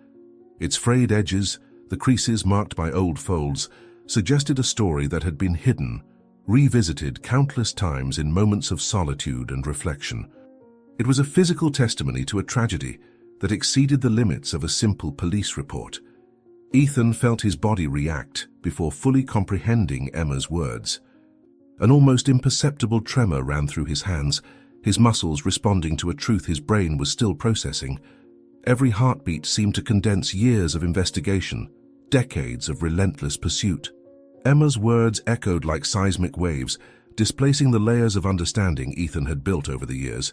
S1: Its frayed edges, the creases marked by old folds, suggested a story that had been hidden, revisited countless times in moments of solitude and reflection. It was a physical testimony to a tragedy that exceeded the limits of a simple police report. Ethan felt his body react before fully comprehending Emma's words. An almost imperceptible tremor ran through his hands, his muscles responding to a truth his brain was still processing. Every heartbeat seemed to condense years of investigation, decades of relentless pursuit. Emma's words echoed like seismic waves, displacing the layers of understanding Ethan had built over the years.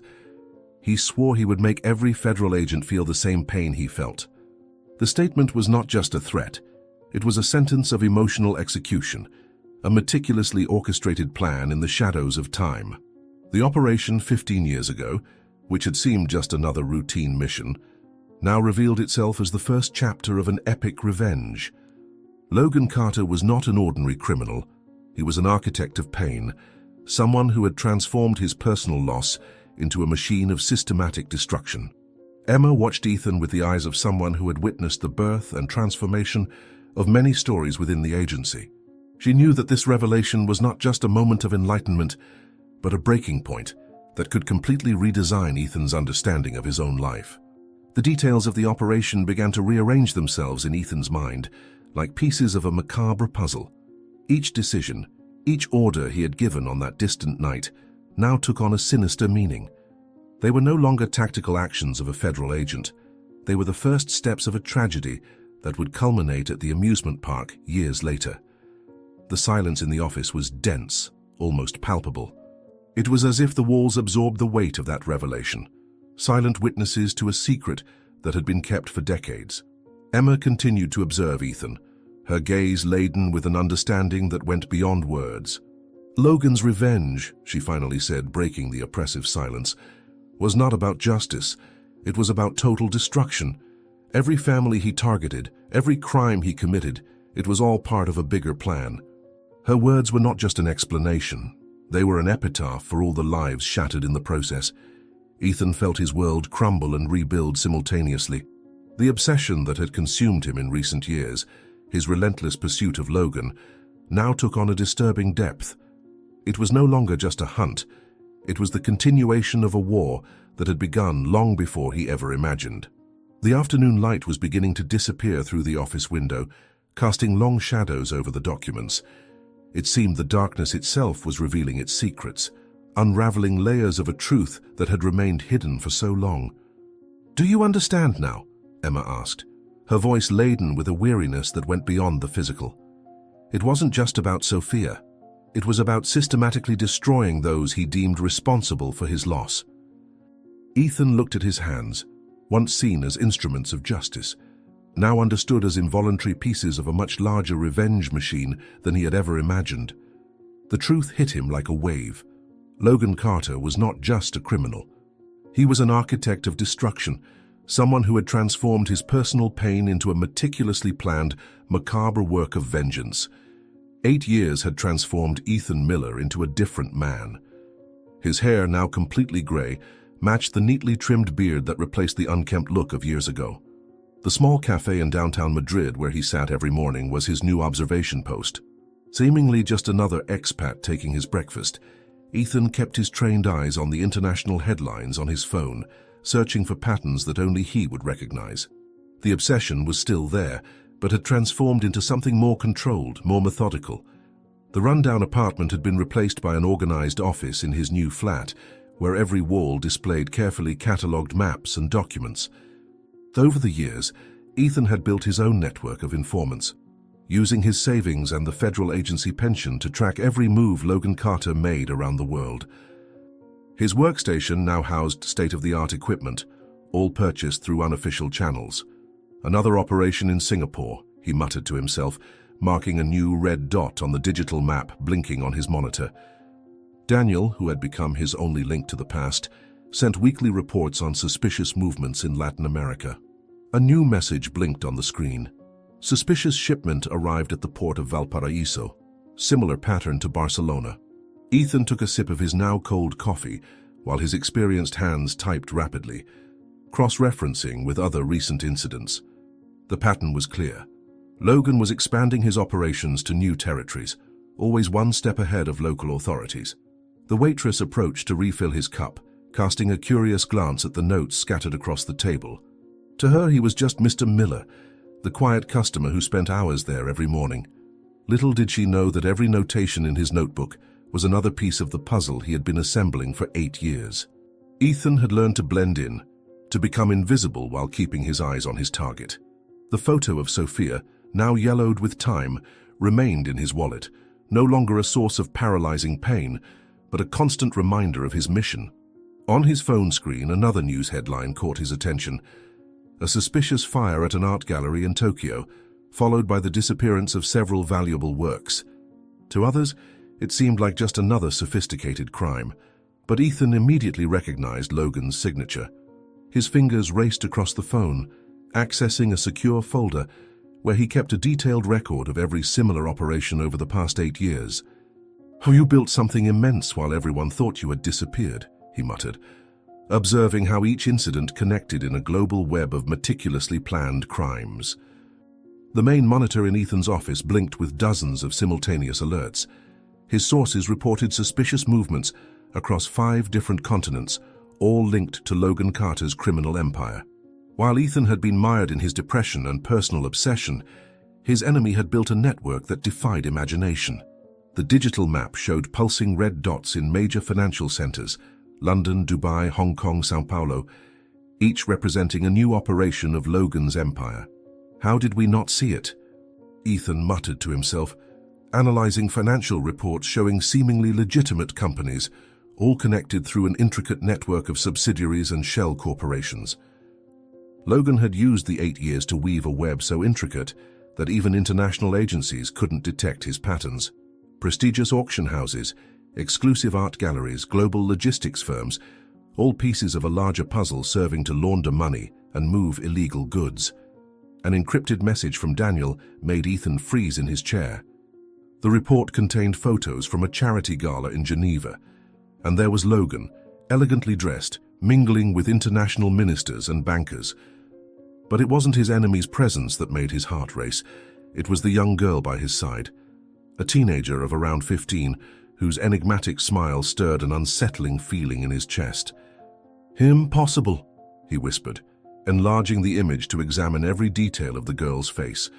S1: He swore he would make every federal agent feel the same pain he felt. The statement was not just a threat. It was a sentence of emotional execution, a meticulously orchestrated plan in the shadows of time. The operation 15 years ago, which had seemed just another routine mission, now revealed itself as the first chapter of an epic revenge. Logan Carter was not an ordinary criminal. He was an architect of pain, someone who had transformed his personal loss into a machine of systematic destruction. Emma watched Ethan with the eyes of someone who had witnessed the birth and transformation of many stories within the agency. She knew that this revelation was not just a moment of enlightenment, but a breaking point that could completely redesign Ethan's understanding of his own life. The details of the operation began to rearrange themselves in Ethan's mind, like pieces of a macabre puzzle. Each decision, each order he had given on that distant night, now took on a sinister meaning. They were no longer tactical actions of a federal agent. They were the first steps of a tragedy that would culminate at the amusement park years later. The silence in the office was dense, almost palpable. It was as if the walls absorbed the weight of that revelation, silent witnesses to a secret that had been kept for decades. Emma continued to observe Ethan, her gaze laden with an understanding that went beyond words. Logan's revenge, she finally said, breaking the oppressive silence, was not about justice. It was about total destruction. Every family he targeted, every crime he committed, it was all part of a bigger plan. Her words were not just an explanation. They were an epitaph for all the lives shattered in the process. Ethan felt his world crumble and rebuild simultaneously. The obsession that had consumed him in recent years, his relentless pursuit of Logan, now took on a disturbing depth. It was no longer just a hunt. It was the continuation of a war that had begun long before he ever imagined. The afternoon light was beginning to disappear through the office window, casting long shadows over the documents. It seemed the darkness itself was revealing its secrets, unraveling layers of a truth that had remained hidden for so long. "Do you understand now?" Emma asked, her voice laden with a weariness that went beyond the physical. It wasn't just about Sophia. It was about systematically destroying those he deemed responsible for his loss. Ethan looked at his hands, once seen as instruments of justice, now understood as involuntary pieces of a much larger revenge machine than he had ever imagined. The truth hit him like a wave. Logan Carter was not just a criminal. He was an architect of destruction, someone who had transformed his personal pain into a meticulously planned, macabre work of vengeance. 8 years had transformed Ethan Miller into a different man. His hair, now completely gray, matched the neatly trimmed beard that replaced the unkempt look of years ago. The small cafe in downtown Madrid where he sat every morning was his new observation post. Seemingly just another expat taking his breakfast, Ethan kept his trained eyes on the international headlines on his phone, searching for patterns that only he would recognize. The obsession was still there, but had transformed into something more controlled, more methodical. The rundown apartment had been replaced by an organized office in his new flat, where every wall displayed carefully catalogued maps and documents. Over the years, Ethan had built his own network of informants, using his savings and the federal agency pension to track every move Logan Carter made around the world. His workstation now housed state-of-the-art equipment, all purchased through unofficial channels. Another operation in Singapore, he muttered to himself, marking a new red dot on the digital map blinking on his monitor. Daniel, who had become his only link to the past, sent weekly reports on suspicious movements in Latin America. A new message blinked on the screen. Suspicious shipment arrived at the port of Valparaiso, similar pattern to Barcelona. Ethan took a sip of his now cold coffee while his experienced hands typed rapidly, cross-referencing with other recent incidents. The pattern was clear. Logan was expanding his operations to new territories, always one step ahead of local authorities. The waitress approached to refill his cup, casting a curious glance at the notes scattered across the table. To her, he was just Mr. Miller, the quiet customer who spent hours there every morning. Little did she know that every notation in his notebook was another piece of the puzzle he had been assembling for 8 years. Ethan had learned to blend in, to become invisible while keeping his eyes on his target. The photo of Sophia, now yellowed with time, remained in his wallet, no longer a source of paralyzing pain, but a constant reminder of his mission. On his phone screen, another news headline caught his attention: a suspicious fire at an art gallery in Tokyo, followed by the disappearance of several valuable works. To others, it seemed like just another sophisticated crime, but Ethan immediately recognized Logan's signature. His fingers raced across the phone, accessing a secure folder where he kept a detailed record of every similar operation over the past 8 years. "Oh, you built something immense while everyone thought you had disappeared," he muttered, observing how each incident connected in a global web of meticulously planned crimes. The main monitor in Ethan's office blinked with dozens of simultaneous alerts. His sources reported suspicious movements across 5 different continents, all linked to Logan Carter's criminal empire. While Ethan had been mired in his depression and personal obsession, his enemy had built a network that defied imagination. The digital map showed pulsing red dots in major financial centers: London, Dubai, Hong Kong, São Paulo, each representing a new operation of Logan's empire. How did we not see it? Ethan muttered to himself, analyzing financial reports showing seemingly legitimate companies, all connected through an intricate network of subsidiaries and shell corporations. Logan had used the 8 years to weave a web so intricate that even international agencies couldn't detect his patterns. Prestigious auction houses, exclusive art galleries, global logistics firms, all pieces of a larger puzzle serving to launder money and move illegal goods. An encrypted message from Daniel made Ethan freeze in his chair. The report contained photos from a charity gala in Geneva, and there was Logan, elegantly dressed, mingling with international ministers and bankers. But it wasn't his enemy's presence that made his heart race. It was the young girl by his side, a teenager of around 15, whose enigmatic smile stirred an unsettling feeling in his chest. "Impossible," he whispered, enlarging the image to examine every detail of the girl's face.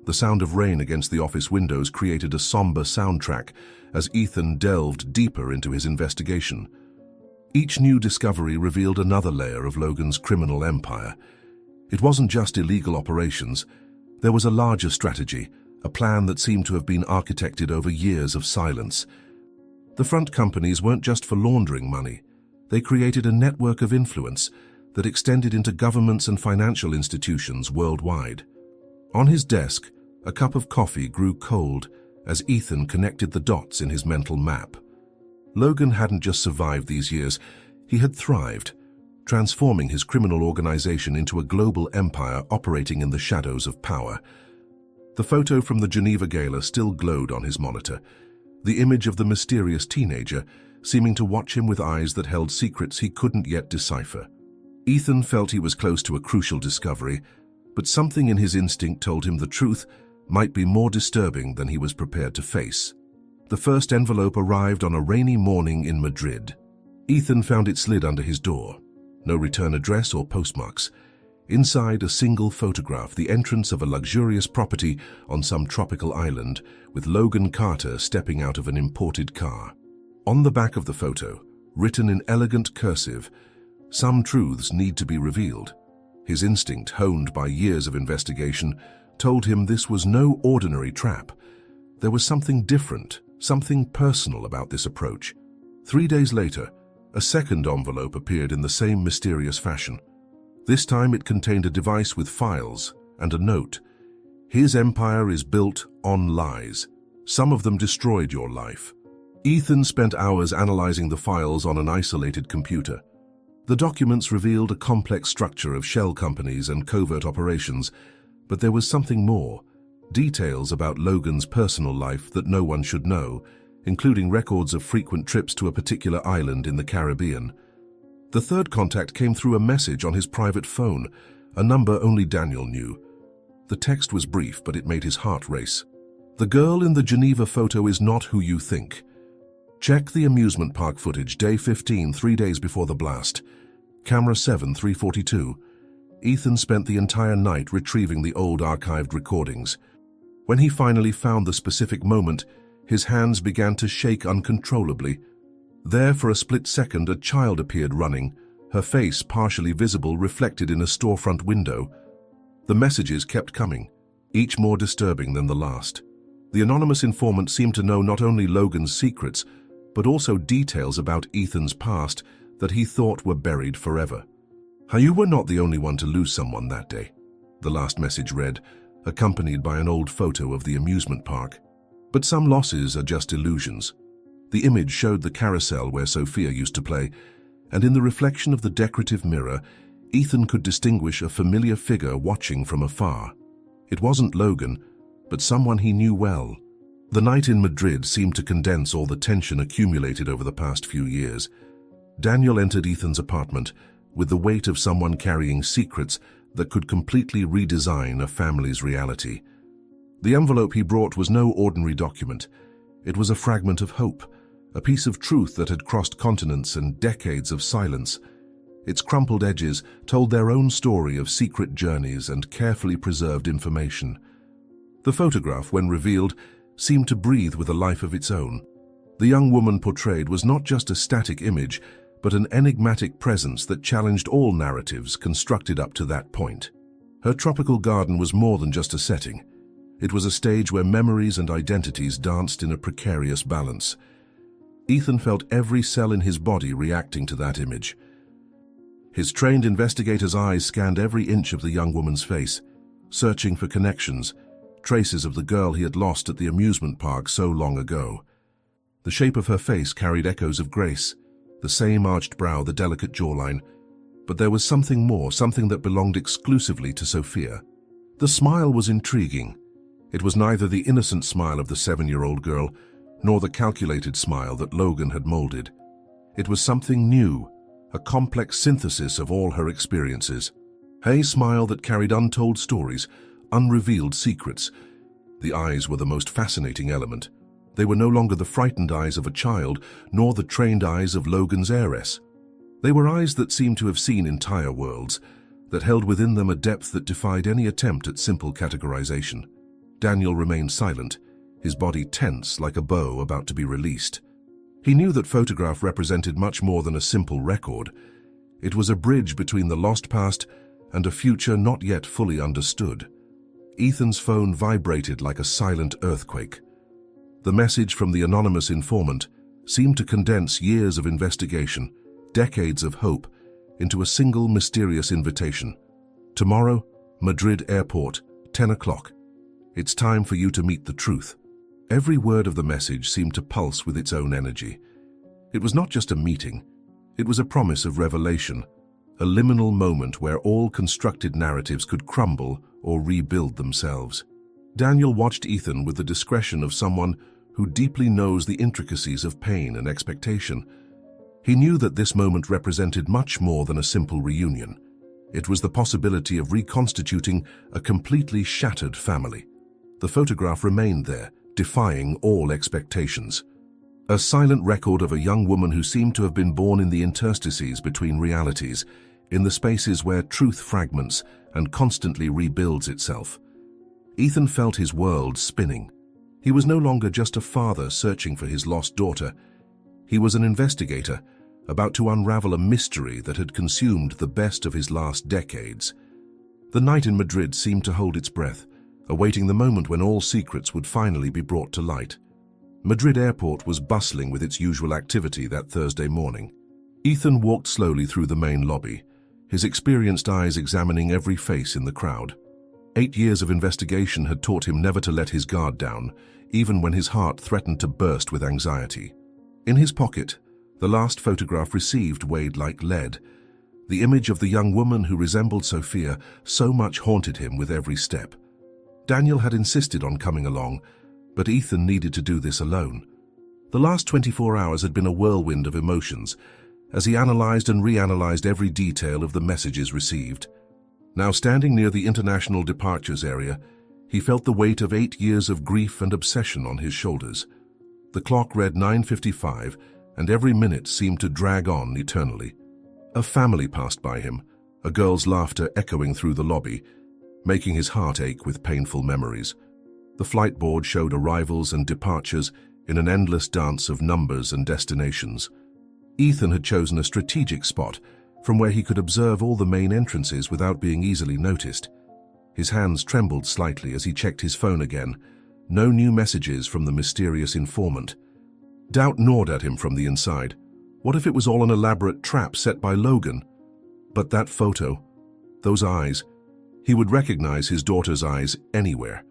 S1: The sound of rain against the office windows created a somber soundtrack as Ethan delved deeper into his investigation. Each new discovery revealed another layer of Logan's criminal empire. It wasn't just illegal operations. There was a larger strategy, a plan that seemed to have been architected over years of silence. The front companies weren't just for laundering money. They created a network of influence that extended into governments and financial institutions worldwide. On his desk, a cup of coffee grew cold as Ethan connected the dots in his mental map. Logan hadn't just survived these years, he had thrived, transforming his criminal organization into a global empire operating in the shadows of power. The photo from the Geneva Gala still glowed on his monitor, the image of the mysterious teenager seeming to watch him with eyes that held secrets he couldn't yet decipher. Ethan felt he was close to a crucial discovery, but something in his instinct told him the truth might be more disturbing than he was prepared to face. The first envelope arrived on a rainy morning in Madrid. Ethan found it slid under his door. No return address or postmarks. Inside, a single photograph, the entrance of a luxurious property on some tropical island, with Logan Carter stepping out of an imported car. On the back of the photo, written in elegant cursive, "Some truths need to be revealed." His instinct, honed by years of investigation, told him this was no ordinary trap. There was something different, something personal about this approach. 3 days later, a second envelope appeared in the same mysterious fashion. This time it contained a device with files and a note. "His empire is built on lies. Some of them destroyed your life." Ethan spent hours analyzing the files on an isolated computer. The documents revealed a complex structure of shell companies and covert operations, but there was something more, details about Logan's personal life that no one should know, including records of frequent trips to a particular island in the Caribbean. The third contact came through a message on his private phone, a number only Daniel knew. The text was brief, but it made his heart race. "The girl in the Geneva photo is not who you think. Check the amusement park footage, day 15, 3 days before the blast. Camera 7, 342. Ethan spent the entire night retrieving the old archived recordings. When he finally found the specific moment, his hands began to shake uncontrollably. There, for a split second, a child appeared running, her face partially visible, reflected in a storefront window. The messages kept coming, each more disturbing than the last. The anonymous informant seemed to know not only Logan's secrets, but also details about Ethan's past that he thought were buried forever. "You were not the only one to lose someone that day," the last message read, accompanied by an old photo of the amusement park. "But some losses are just illusions." The image showed the carousel where Sophia used to play, and in the reflection of the decorative mirror, Ethan could distinguish a familiar figure watching from afar. It wasn't Logan, but someone he knew well. The night in Madrid seemed to condense all the tension accumulated over the past few years. Daniel entered Ethan's apartment with the weight of someone carrying secrets that could completely redesign a family's reality. The envelope he brought was no ordinary document. It was a fragment of hope, a piece of truth that had crossed continents and decades of silence. Its crumpled edges told their own story of secret journeys and carefully preserved information. The photograph, when revealed, seemed to breathe with a life of its own. The young woman portrayed was not just a static image, but an enigmatic presence that challenged all narratives constructed up to that point. Her tropical garden was more than just a setting. It was a stage where memories and identities danced in a precarious balance. Ethan felt every cell in his body reacting to that image. His trained investigator's eyes scanned every inch of the young woman's face, searching for connections, traces of the girl he had lost at the amusement park so long ago. The shape of her face carried echoes of grace, the same arched brow, the delicate jawline, but there was something more, something that belonged exclusively to Sophia. The smile was intriguing. It was neither the innocent smile of the 7-year-old girl, nor the calculated smile that Logan had molded. It was something new, a complex synthesis of all her experiences. A smile that carried untold stories, unrevealed secrets. The eyes were the most fascinating element. They were no longer the frightened eyes of a child, nor the trained eyes of Logan's heiress. They were eyes that seemed to have seen entire worlds, that held within them a depth that defied any attempt at simple categorization. Daniel remained silent, his body tense like a bow about to be released. He knew that photograph represented much more than a simple record. It was a bridge between the lost past and a future not yet fully understood. Ethan's phone vibrated like a silent earthquake. The message from the anonymous informant seemed to condense years of investigation, decades of hope, into a single mysterious invitation. "Tomorrow, Madrid Airport, 10 o'clock. It's time for you to meet the truth." Every word of the message seemed to pulse with its own energy. It was not just a meeting. It was a promise of revelation, a liminal moment where all constructed narratives could crumble or rebuild themselves. Daniel watched Ethan with the discretion of someone who deeply knows the intricacies of pain and expectation. He knew that this moment represented much more than a simple reunion. It was the possibility of reconstituting a completely shattered family. The photograph remained there, defying all expectations. A silent record of a young woman who seemed to have been born in the interstices between realities, in the spaces where truth fragments and constantly rebuilds itself. Ethan felt his world spinning. He was no longer just a father searching for his lost daughter. He was an investigator, about to unravel a mystery that had consumed the best of his last decades. The night in Madrid seemed to hold its breath, awaiting the moment when all secrets would finally be brought to light. Madrid Airport was bustling with its usual activity that Thursday morning. Ethan walked slowly through the main lobby, his experienced eyes examining every face in the crowd. 8 years of investigation had taught him never to let his guard down, even when his heart threatened to burst with anxiety. In his pocket, the last photograph received weighed like lead. The image of the young woman who resembled Sophia so much haunted him with every step. Daniel had insisted on coming along, but Ethan needed to do this alone. The last 24 hours had been a whirlwind of emotions, as he analyzed and reanalyzed every detail of the messages received. Now standing near the international departures area, he felt the weight of 8 years of grief and obsession on his shoulders. The clock read 9:55, and every minute seemed to drag on eternally. A family passed by him, a girl's laughter echoing through the lobby, making his heart ache with painful memories. The flight board showed arrivals and departures in an endless dance of numbers and destinations. Ethan had chosen a strategic spot from where he could observe all the main entrances without being easily noticed. His hands trembled slightly as he checked his phone again. No new messages from the mysterious informant. Doubt gnawed at him from the inside. What if it was all an elaborate trap set by Logan? But that photo, those eyes, he would recognize his daughter's eyes anywhere.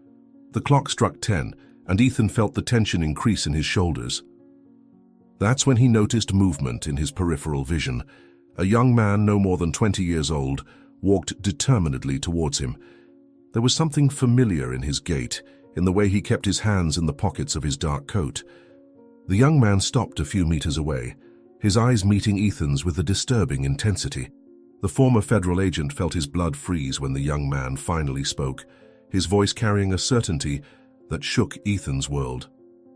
S1: The clock struck 10, and Ethan felt the tension increase in his shoulders. That's when he noticed movement in his peripheral vision. A young man no more than 20 years old walked determinedly towards him. There was something familiar in his gait, in the way he kept his hands in the pockets of his dark coat. The young man stopped a few meters away, his eyes meeting Ethan's with a disturbing intensity. The former federal agent felt his blood freeze when the young man finally spoke, his voice carrying a certainty that shook Ethan's world.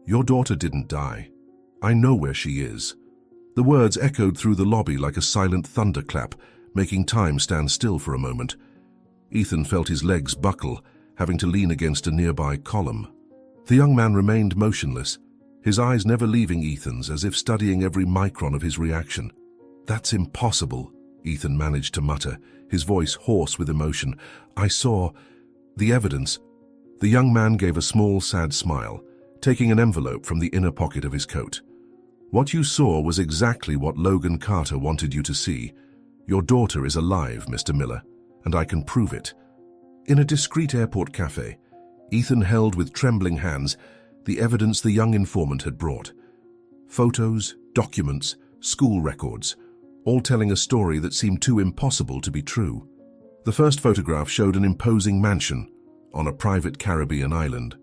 S1: "Your daughter didn't die. I know where she is." The words echoed through the lobby like a silent thunderclap, making time stand still for a moment. Ethan felt his legs buckle, having to lean against a nearby column. The young man remained motionless, his eyes never leaving Ethan's, as if studying every micron of his reaction. "That's impossible," Ethan managed to mutter, his voice hoarse with emotion. "I saw the evidence." The young man gave a small, sad smile, taking an envelope from the inner pocket of his coat. "What you saw was exactly what Logan Carter wanted you to see. Your daughter is alive, Mr. Miller, and I can prove it." In a discreet airport cafe, Ethan held with trembling hands the evidence the young informant had brought. Photos, documents, school records, all telling a story that seemed too impossible to be true. The first photograph showed an imposing mansion on a private Caribbean island.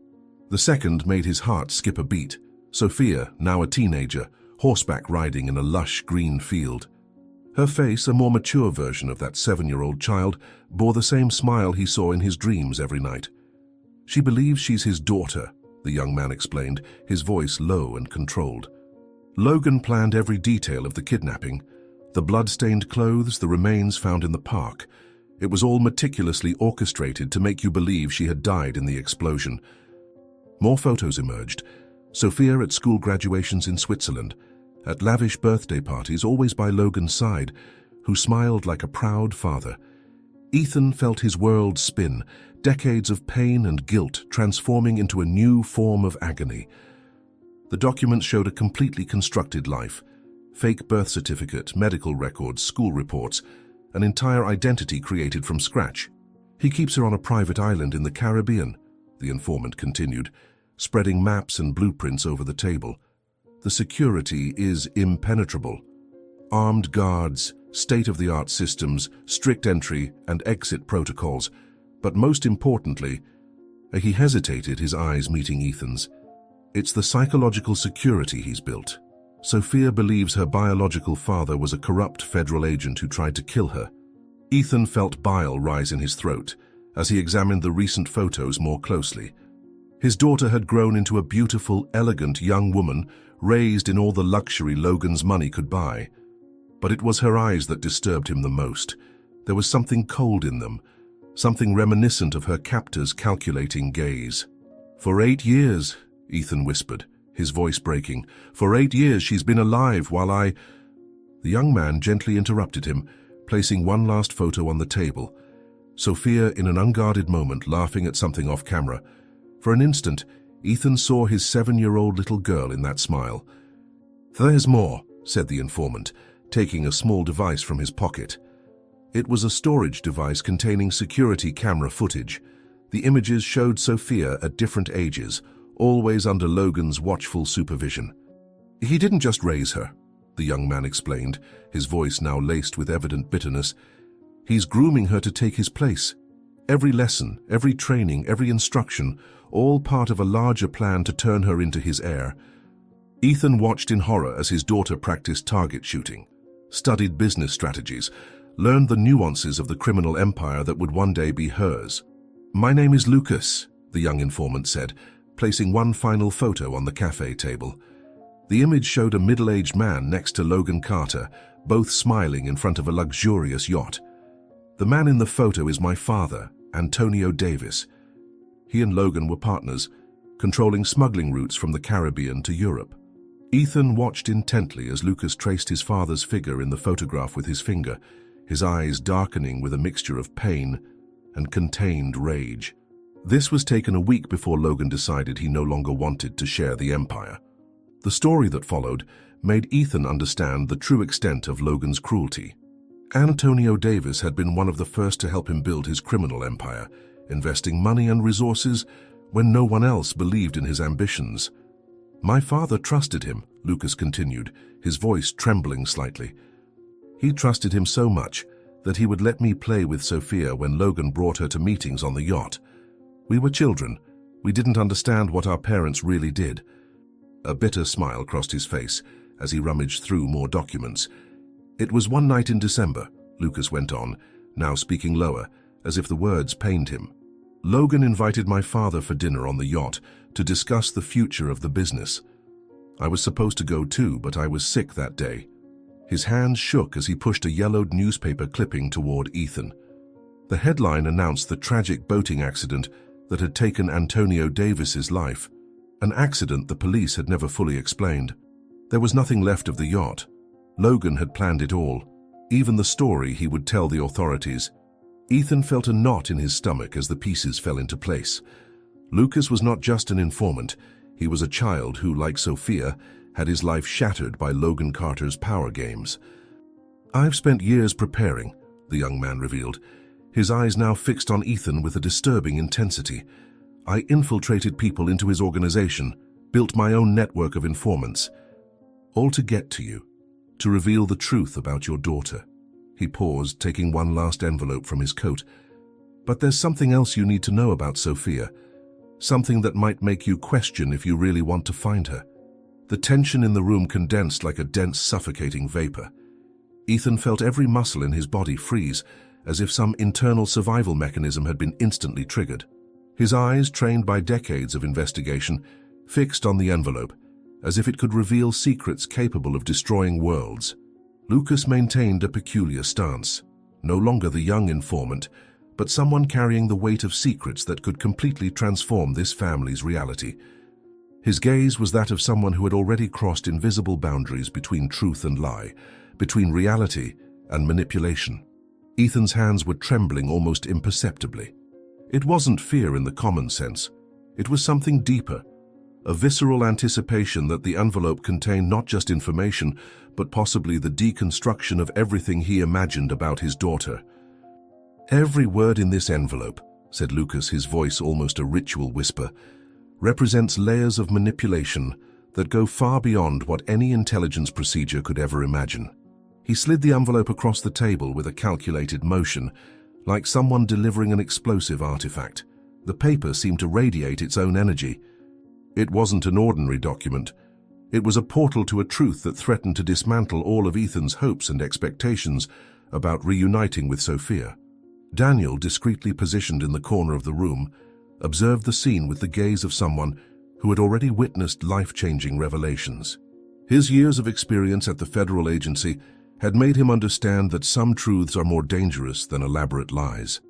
S1: The second made his heart skip a beat. Sophia, now a teenager, horseback riding in a lush green field. Her face, a more mature version of that 7-year-old child, bore the same smile he saw in his dreams every night. "She believes she's his daughter," the young man explained, his voice low and controlled. "Logan planned every detail of the kidnapping. The blood-stained clothes, the remains found in the park. It was all meticulously orchestrated to make you believe she had died in the explosion." More photos emerged. Sophia at school graduations in Switzerland, at lavish birthday parties always by Logan's side, who smiled like a proud father. Ethan felt his world spin, decades of pain and guilt transforming into a new form of agony. The documents showed a completely constructed life. Fake birth certificate, medical records, school reports, an entire identity created from scratch. "He keeps her on a private island in the Caribbean," the informant continued, spreading maps and blueprints over the table. "The security is impenetrable. Armed guards, state-of-the-art systems, strict entry and exit protocols. But most importantly," he hesitated, his eyes meeting Ethan's, "it's the psychological security he's built. Sophia believes her biological father was a corrupt federal agent who tried to kill her." Ethan felt bile rise in his throat as he examined the recent photos more closely. His daughter had grown into a beautiful, elegant young woman, raised in all the luxury Logan's money could buy. But it was her eyes that disturbed him the most. There was something cold in them, something reminiscent of her captor's calculating gaze. "For 8 years," Ethan whispered, his voice breaking. "For 8 years she's been alive while I—" The young man gently interrupted him, placing one last photo on the table. Sophia in an unguarded moment laughing at something off camera. For an instant, Ethan saw his 7-year-old little girl in that smile. "There's more," said the informant, taking a small device from his pocket. It was a storage device containing security camera footage. The images showed Sophia at different ages, always under Logan's watchful supervision. "He didn't just raise her," the young man explained, his voice now laced with evident bitterness. "He's grooming her to take his place. Every lesson, every training, every instruction, all part of a larger plan to turn her into his heir." Ethan watched in horror as his daughter practiced target shooting, studied business strategies, learned the nuances of the criminal empire that would one day be hers. "My name is Lucas," the young informant said, placing one final photo on the cafe table. The image showed a middle-aged man next to Logan Carter, both smiling in front of a luxurious yacht. "The man in the photo is my father, Antonio Davis. He and Logan were partners, controlling smuggling routes from the Caribbean to Europe." Ethan watched intently as Lucas traced his father's figure in the photograph with his finger, his eyes darkening with a mixture of pain and contained rage. This was taken a week before Logan decided he no longer wanted to share the empire. The story that followed made Ethan understand the true extent of Logan's cruelty. Antonio Davis had been one of the first to help him build his criminal empire, investing money and resources when no one else believed in his ambitions. "My father trusted him," Lucas continued, his voice trembling slightly. "He trusted him so much that he would let me play with Sophia when Logan brought her to meetings on the yacht. We were children. We didn't understand what our parents really did." A bitter smile crossed his face as he rummaged through more documents. "It was one night in December," Lucas went on, now speaking lower, as if the words pained him. "Logan invited my father for dinner on the yacht to discuss the future of the business. I was supposed to go too, but I was sick that day." His hands shook as he pushed a yellowed newspaper clipping toward Ethan. The headline announced the tragic boating accident that had taken Antonio Davis's life, an accident the police had never fully explained. There was nothing left of the yacht. Logan had planned it all, even the story he would tell the authorities. Ethan felt a knot in his stomach as the pieces fell into place. Lucas was not just an informant, he was a child who, like Sophia, had his life shattered by Logan Carter's power games. "I've spent years preparing," the young man revealed, his eyes now fixed on Ethan with a disturbing intensity. "I infiltrated people into his organization, built my own network of informants, all to get to you, to reveal the truth about your daughter." He paused, taking one last envelope from his coat. "But there's something else you need to know about Sophia. Something that might make you question if you really want to find her." The tension in the room condensed like a dense, suffocating vapor. Ethan felt every muscle in his body freeze, as if some internal survival mechanism had been instantly triggered. His eyes, trained by decades of investigation, fixed on the envelope, as if it could reveal secrets capable of destroying worlds. Lucas maintained a peculiar stance, no longer the young informant, but someone carrying the weight of secrets that could completely transform this family's reality. His gaze was that of someone who had already crossed invisible boundaries between truth and lie, between reality and manipulation. Ethan's hands were trembling almost imperceptibly. It wasn't fear in the common sense. It was something deeper, a visceral anticipation that the envelope contained not just information, but possibly the deconstruction of everything he imagined about his daughter. "Every word in this envelope," said Lucas, his voice almost a ritual whisper, "represents layers of manipulation that go far beyond what any intelligence procedure could ever imagine." He slid the envelope across the table with a calculated motion, like someone delivering an explosive artifact. The paper seemed to radiate its own energy. It wasn't an ordinary document. It was a portal to a truth that threatened to dismantle all of Ethan's hopes and expectations about reuniting with Sophia. Daniel, discreetly positioned in the corner of the room, observed the scene with the gaze of someone who had already witnessed life-changing revelations. His years of experience at the federal agency had made him understand that some truths are more dangerous than elaborate lies.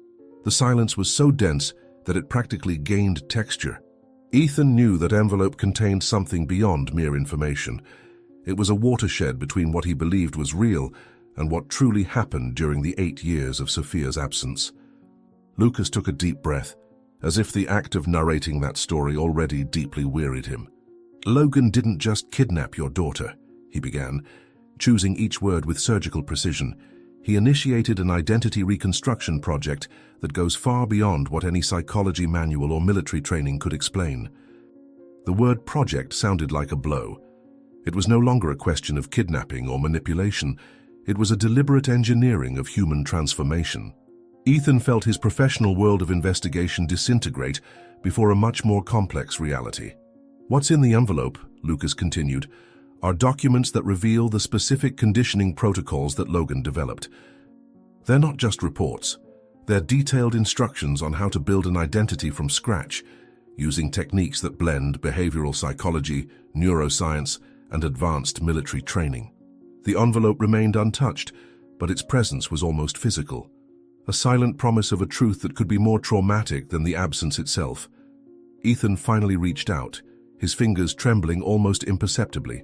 S1: The silence was so dense that it practically gained texture. Ethan knew that envelope contained something beyond mere information. It was a watershed between what he believed was real and what truly happened during the 8 years of Sophia's absence. Lucas took a deep breath, as if the act of narrating that story already deeply wearied him. "Logan didn't just kidnap your daughter," he began, choosing each word with surgical precision. "He initiated an identity reconstruction project that goes far beyond what any psychology manual or military training could explain." The word project sounded like a blow. It was no longer a question of kidnapping or manipulation. It was a deliberate engineering of human transformation. Ethan felt his professional world of investigation disintegrate before a much more complex reality. "What's in the envelope?" Lucas continued, are documents that reveal the specific conditioning protocols that Logan developed. They're not just reports. They're detailed instructions on how to build an identity from scratch, using techniques that blend behavioral psychology, neuroscience, and advanced military training. The envelope remained untouched, but its presence was almost physical, a silent promise of a truth that could be more traumatic than the absence itself. Ethan finally reached out, his fingers trembling almost imperceptibly.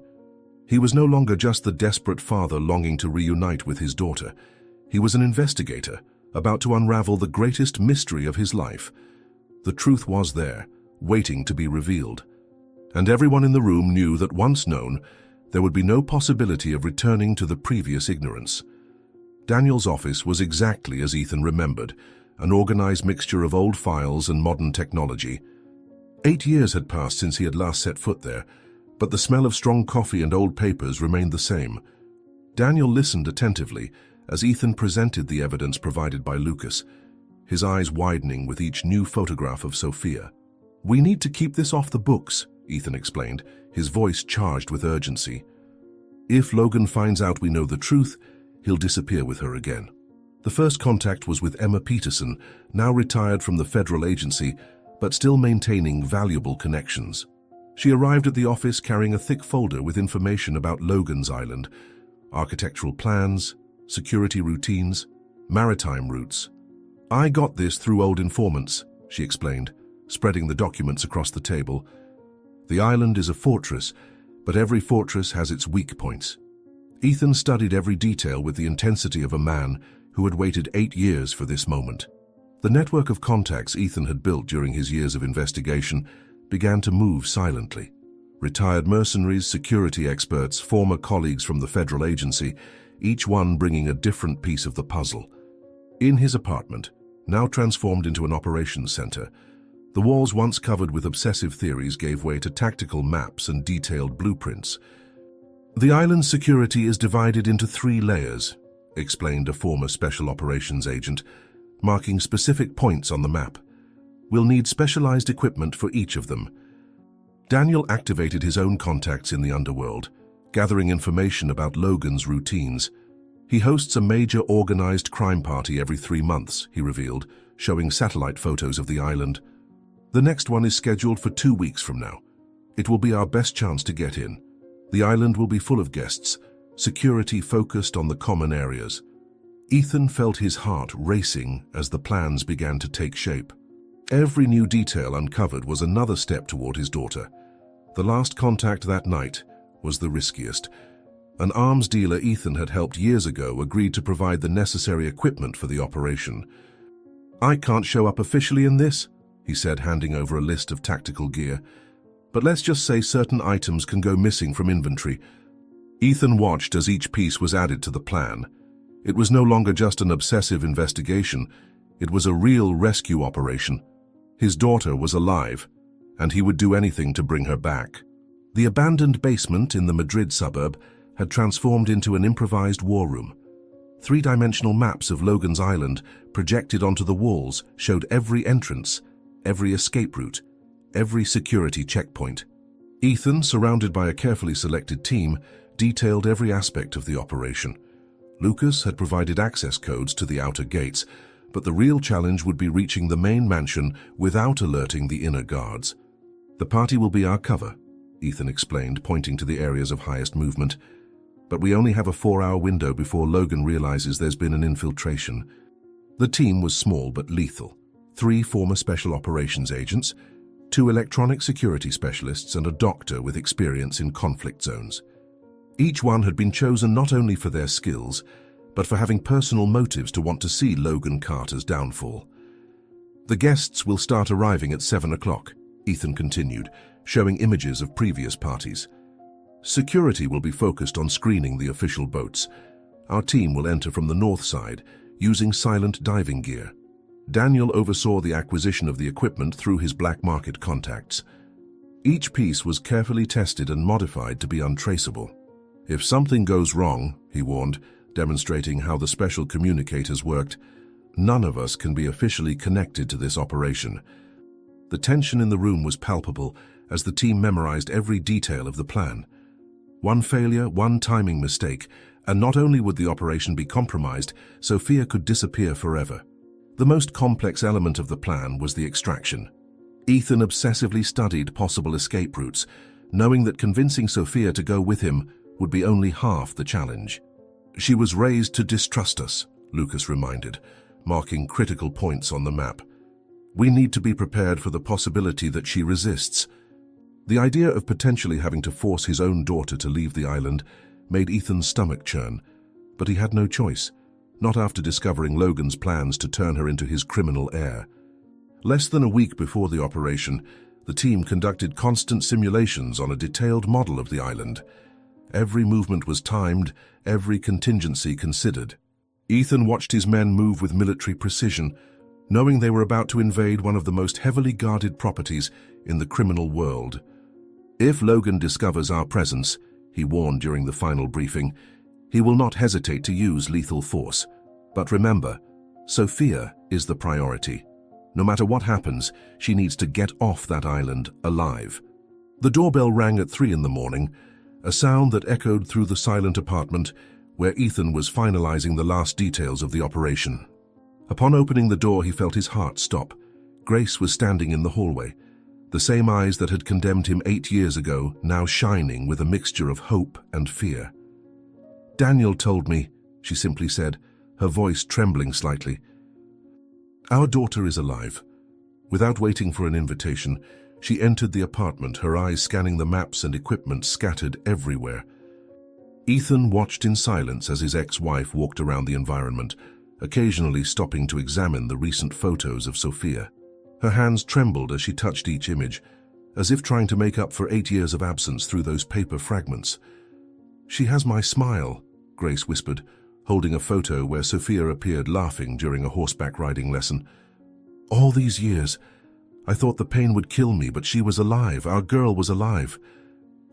S1: He was no longer just the desperate father longing to reunite with his daughter. He was an investigator, about to unravel the greatest mystery of his life. The truth was there, waiting to be revealed. And everyone in the room knew that once known, there would be no possibility of returning to the previous ignorance. Daniel's office was exactly as Ethan remembered, an organized mixture of old files and modern technology. 8 years had passed since he had last set foot there, but the smell of strong coffee and old papers remained the same. Daniel listened attentively as Ethan presented the evidence provided by Lucas, his eyes widening with each new photograph of Sophia. "We need to keep this off the books," Ethan explained, his voice charged with urgency. "If Logan finds out we know the truth, he'll disappear with her again." The first contact was with Emma Peterson, now retired from the federal agency, but still maintaining valuable connections. She arrived at the office carrying a thick folder with information about Logan's Island, architectural plans, security routines, maritime routes. "I got this through old informants," she explained, spreading the documents across the table. "The island is a fortress, but every fortress has its weak points." Ethan studied every detail with the intensity of a man who had waited 8 years for this moment. The network of contacts Ethan had built during his years of investigation began to move silently. Retired mercenaries, security experts, former colleagues from the federal agency, each one bringing a different piece of the puzzle. In his apartment, now transformed into an operations center, the walls once covered with obsessive theories gave way to tactical maps and detailed blueprints. "The island's security is divided into 3 layers, explained a former special operations agent, marking specific points on the map. "We'll need specialized equipment for each of them." Daniel activated his own contacts in the underworld, gathering information about Logan's routines. He hosts a major organized crime party every 3 months, he revealed, showing satellite photos of the island. "The next one is scheduled for 2 weeks from now. It will be our best chance to get in. The island will be full of guests, security focused on the common areas." Ethan felt his heart racing as the plans began to take shape. Every new detail uncovered was another step toward his daughter. The last contact that night was the riskiest. An arms dealer Ethan had helped years ago agreed to provide the necessary equipment for the operation. "I can't show up officially in this," he said, handing over a list of tactical gear. "But let's just say certain items can go missing from inventory." Ethan watched as each piece was added to the plan. It was no longer just an obsessive investigation. It was a real rescue operation. His daughter was alive, and he would do anything to bring her back. The abandoned basement in the Madrid suburb had transformed into an improvised war room. 3-dimensional maps of Logan's Island projected onto the walls showed every entrance, every escape route, every security checkpoint. Ethan, surrounded by a carefully selected team, detailed every aspect of the operation. Lucas had provided access codes to the outer gates, but the real challenge would be reaching the main mansion without alerting the inner guards. "The party will be our cover," Ethan explained, pointing to the areas of highest movement. "But we only have a 4-hour window before Logan realizes there's been an infiltration." The team was small but lethal. 3 former special operations agents, 2 electronic security specialists, and a doctor with experience in conflict zones. Each one had been chosen not only for their skills, but for having personal motives to want to see Logan Carter's downfall. "The guests will start arriving at 7 o'clock, Ethan continued, showing images of previous parties. "Security will be focused on screening the official boats. Our team will enter from the north side, using silent diving gear." Daniel oversaw the acquisition of the equipment through his black market contacts. Each piece was carefully tested and modified to be untraceable. "If something goes wrong," he warned, demonstrating how the special communicators worked, "none of us can be officially connected to this operation." The tension in the room was palpable as the team memorized every detail of the plan. One failure, one timing mistake, and not only would the operation be compromised, Sophia could disappear forever. The most complex element of the plan was the extraction. Ethan obsessively studied possible escape routes, knowing that convincing Sophia to go with him would be only half the challenge. "She was raised to distrust us," Lucas reminded, marking critical points on the map. "We need to be prepared for the possibility that she resists." The idea of potentially having to force his own daughter to leave the island made Ethan's stomach churn, but he had no choice, not after discovering Logan's plans to turn her into his criminal heir. Less than a week before the operation, the team conducted constant simulations on a detailed model of the island. Every movement was timed, every contingency considered. Ethan watched his men move with military precision, knowing they were about to invade one of the most heavily guarded properties in the criminal world. "If Logan discovers our presence," he warned during the final briefing, "he will not hesitate to use lethal force. But remember, Sophia is the priority. No matter what happens, she needs to get off that island alive." The doorbell rang at 3 in the morning, a sound that echoed through the silent apartment where Ethan was finalizing the last details of the operation. Upon opening the door, he felt his heart stop. Grace was standing in the hallway, the same eyes that had condemned him 8 years ago, now shining with a mixture of hope and fear. "Daniel told me," she simply said, her voice trembling slightly. "Our daughter is alive." Without waiting for an invitation, she entered the apartment, her eyes scanning the maps and equipment scattered everywhere. Ethan watched in silence as his ex-wife walked around the environment, occasionally stopping to examine the recent photos of Sophia. Her hands trembled as she touched each image, as if trying to make up for 8 years of absence through those paper fragments. "She has my smile," Grace whispered, holding a photo where Sophia appeared laughing during a horseback riding lesson. "All these years, I thought the pain would kill me, but she was alive. Our girl was alive."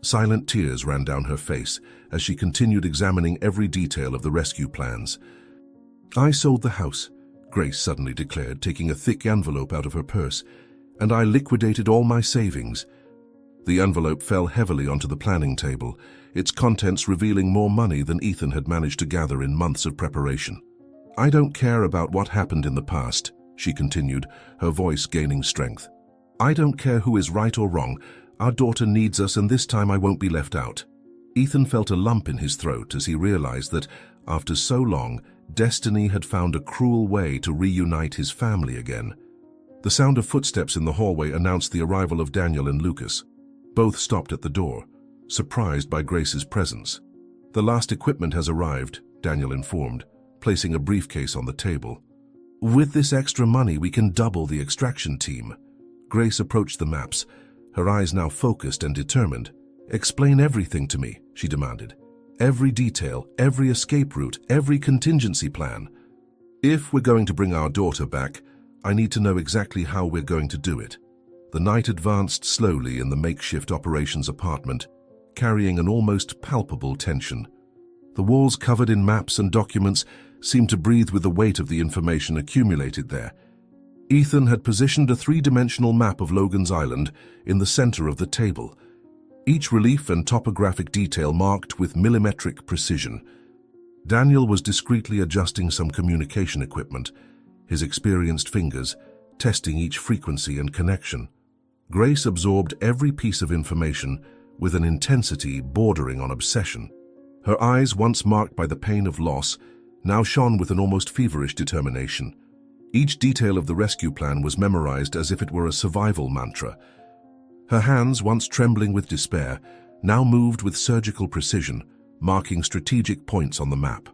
S1: Silent tears ran down her face as she continued examining every detail of the rescue plans. "I sold the house," Grace suddenly declared, taking a thick envelope out of her purse, "and I liquidated all my savings." The envelope fell heavily onto the planning table, its contents revealing more money than Ethan had managed to gather in months of preparation. "I don't care about what happened in the past," she continued, her voice gaining strength. "I don't care who is right or wrong. Our daughter needs us, and this time I won't be left out." Ethan felt a lump in his throat as he realized that, after so long, destiny had found a cruel way to reunite his family again. The sound of footsteps in the hallway announced the arrival of Daniel and Lucas. Both stopped at the door, surprised by Grace's presence. "The last equipment has arrived," Daniel informed, placing a briefcase on the table. "With this extra money, we can double the extraction team." Grace approached the maps, her eyes now focused and determined. "Explain everything to me," she demanded. "Every detail, every escape route, every contingency plan. If we're going to bring our daughter back, I need to know exactly how we're going to do it." The night advanced slowly in the makeshift operations apartment, carrying an almost palpable tension. The walls covered in maps and documents seemed to breathe with the weight of the information accumulated there. Ethan had positioned a 3-dimensional map of Logan's Island in the center of the table, each relief and topographic detail marked with millimetric precision. Daniel was discreetly adjusting some communication equipment, his experienced fingers testing each frequency and connection. Grace absorbed every piece of information with an intensity bordering on obsession. Her eyes, once marked by the pain of loss, now shone with an almost feverish determination. Each detail of the rescue plan was memorized as if it were a survival mantra. Her hands, once trembling with despair, now moved with surgical precision, marking strategic points on the map.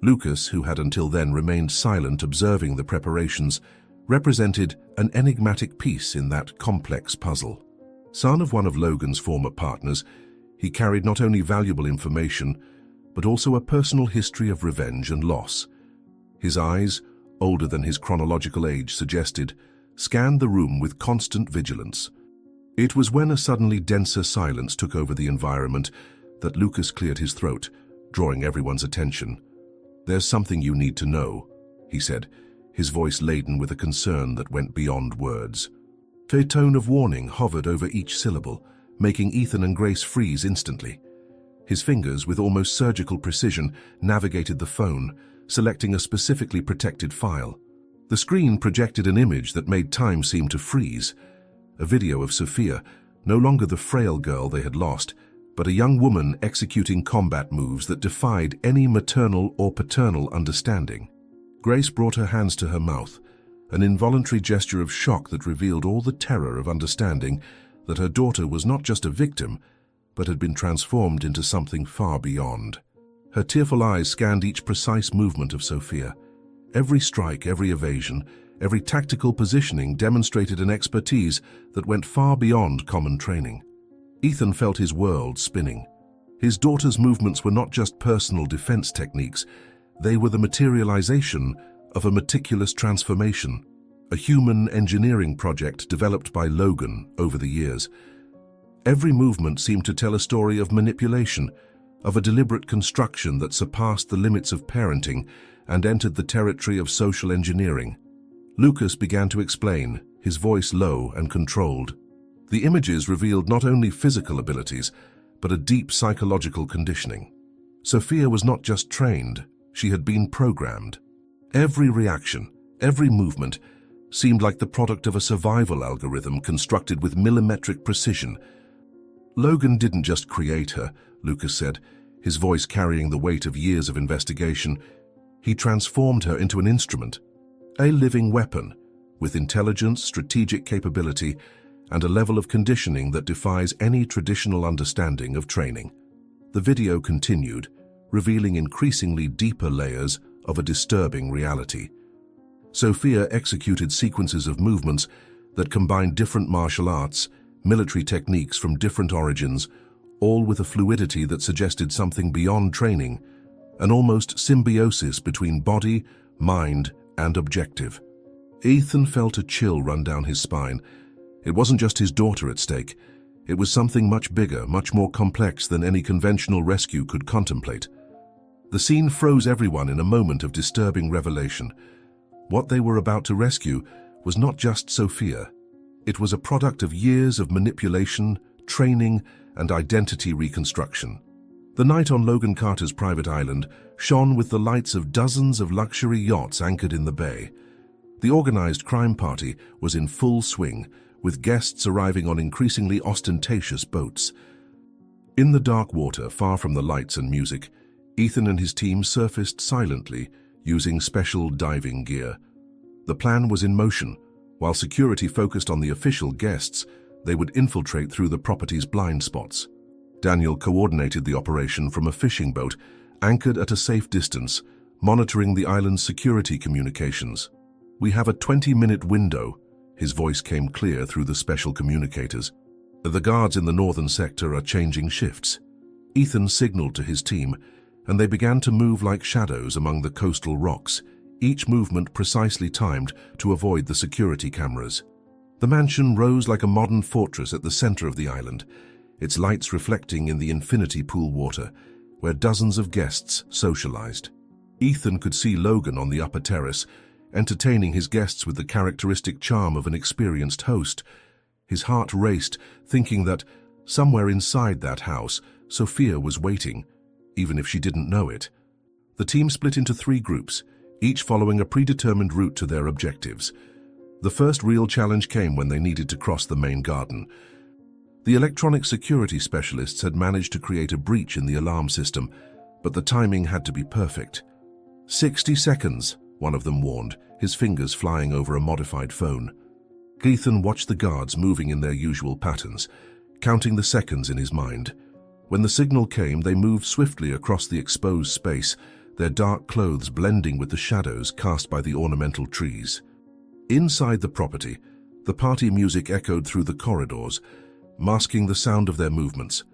S1: Lucas, who had until then remained silent observing the preparations, represented an enigmatic piece in that complex puzzle. Son of one of Logan's former partners, he carried not only valuable information, but also a personal history of revenge and loss. His eyes, older than his chronological age suggested, scanned the room with constant vigilance. It was when a suddenly denser silence took over the environment that Lucas cleared his throat, drawing everyone's attention. "There's something you need to know," he said, his voice laden with a concern that went beyond words. A tone of warning hovered over each syllable, making Ethan and Grace freeze instantly. His fingers, with almost surgical precision, navigated the phone, selecting a specifically protected file. The screen projected an image that made time seem to freeze. A video of Sophia, no longer the frail girl they had lost, but a young woman executing combat moves that defied any maternal or paternal understanding. Grace brought her hands to her mouth, an involuntary gesture of shock that revealed all the terror of understanding that her daughter was not just a victim, but had been transformed into something far beyond. Her tearful eyes scanned each precise movement of Sophia. Every strike, every evasion, every tactical positioning demonstrated an expertise that went far beyond common training. Ethan felt his world spinning. His daughter's movements were not just personal defense techniques, they were the materialization of a meticulous transformation, a human engineering project developed by Logan over the years. Every movement seemed to tell a story of manipulation, of a deliberate construction that surpassed the limits of parenting and entered the territory of social engineering. Lucas began to explain, his voice low and controlled. The images revealed not only physical abilities, but a deep psychological conditioning. Sophia was not just trained, she had been programmed. Every reaction, every movement, seemed like the product of a survival algorithm constructed with millimetric precision. Logan didn't just create her, Lucas said, his voice carrying the weight of years of investigation. He transformed her into an instrument, a living weapon, with intelligence, strategic capability, and a level of conditioning that defies any traditional understanding of training. The video continued, revealing increasingly deeper layers of a disturbing reality. Sophia executed sequences of movements that combined different martial arts, military techniques from different origins, all with a fluidity that suggested something beyond training, an almost symbiosis between body, mind, and objective. Ethan felt a chill run down his spine. It wasn't just his daughter at stake. It was something much bigger, much more complex than any conventional rescue could contemplate. The scene froze everyone in a moment of disturbing revelation. What they were about to rescue was not just Sophia. It was a product of years of manipulation, training, and identity reconstruction. The night on Logan Carter's private island shone with the lights of dozens of luxury yachts anchored in the bay. The organized crime party was in full swing, with guests arriving on increasingly ostentatious boats. In the dark water, far from the lights and music, Ethan and his team surfaced silently, using special diving gear. The plan was in motion. While security focused on the official guests, they would infiltrate through the property's blind spots. Daniel coordinated the operation from a fishing boat, anchored at a safe distance, monitoring the island's security communications. "We have a 20-minute window," his voice came clear through the special communicators. "The guards in the northern sector are changing shifts." Ethan signaled to his team, and they began to move like shadows among the coastal rocks, each movement precisely timed to avoid the security cameras. The mansion rose like a modern fortress at the center of the island, its lights reflecting in the infinity pool water, where dozens of guests socialized. Ethan could see Logan on the upper terrace, entertaining his guests with the characteristic charm of an experienced host. His heart raced, thinking that, somewhere inside that house, Sophia was waiting, even if she didn't know it. The team split into 3 groups, each following a predetermined route to their objectives. The first real challenge came when they needed to cross the main garden. The electronic security specialists had managed to create a breach in the alarm system, but the timing had to be perfect. 60 seconds, one of them warned, his fingers flying over a modified phone. Ethan watched the guards moving in their usual patterns, counting the seconds in his mind. When the signal came, they moved swiftly across the exposed space, their dark clothes blending with the shadows cast by the ornamental trees. Inside the property, the party music echoed through the corridors, masking the sound of their movements.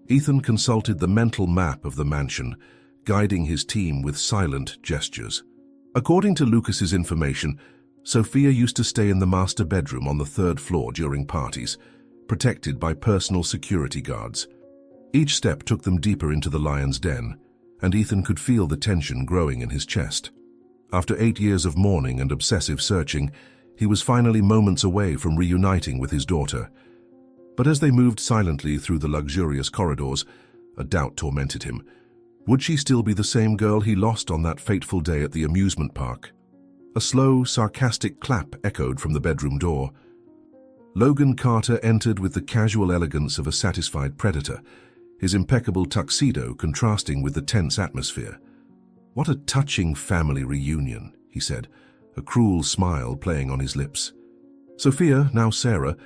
S1: Ethan consulted the mental map of the mansion, guiding his team with silent gestures. According to Lucas's information, Sophia used to stay in the master bedroom on the 3rd floor during parties, protected by personal security guards. Each step took them deeper into the lion's den, and Ethan could feel the tension growing in his chest. After 8 years of mourning and obsessive searching, He was finally moments away from reuniting with his daughter. But as they moved silently through the luxurious corridors, a doubt tormented him. Would she still be the same girl he lost on that fateful day at the amusement park? A slow, sarcastic clap echoed from the bedroom door. Logan Carter entered with the casual elegance of a satisfied predator, his impeccable tuxedo contrasting with the tense atmosphere. "What a touching family reunion," he said, a cruel smile playing on his lips. Sophia, now Sarah,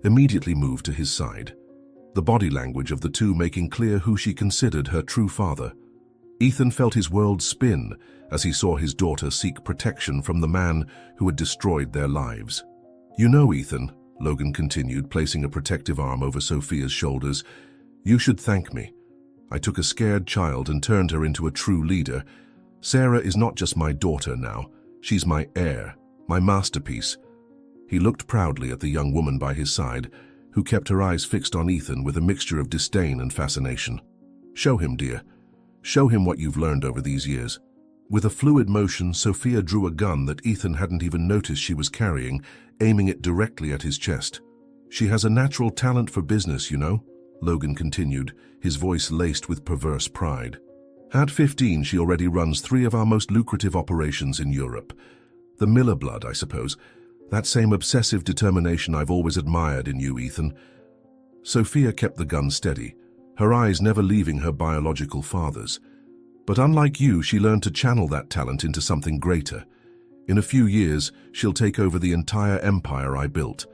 S1: immediately moved to his side, the body language of the two making clear who she considered her true father. Ethan felt his world spin as he saw his daughter seek protection from the man who had destroyed their lives. "You know, Ethan," Logan continued, placing a protective arm over Sophia's shoulders, "you should thank me. I took a scared child and turned her into a true leader. Sarah is not just my daughter now. She's my heir, my masterpiece." He looked proudly at the young woman by his side, who kept her eyes fixed on Ethan with a mixture of disdain and fascination. "Show him, dear. Show him what you've learned over these years." With a fluid motion, Sophia drew a gun that Ethan hadn't even noticed she was carrying, aiming it directly at his chest. "She has a natural talent for business, you know," Logan continued, his voice laced with perverse pride. "At 15, she already runs 3 of our most lucrative operations in Europe. The Miller blood, I suppose. That same obsessive determination I've always admired in you, Ethan." Sophia kept the gun steady, her eyes never leaving her biological father's. "But unlike you, she learned to channel that talent into something greater. In a few years, she'll take over the entire empire I built."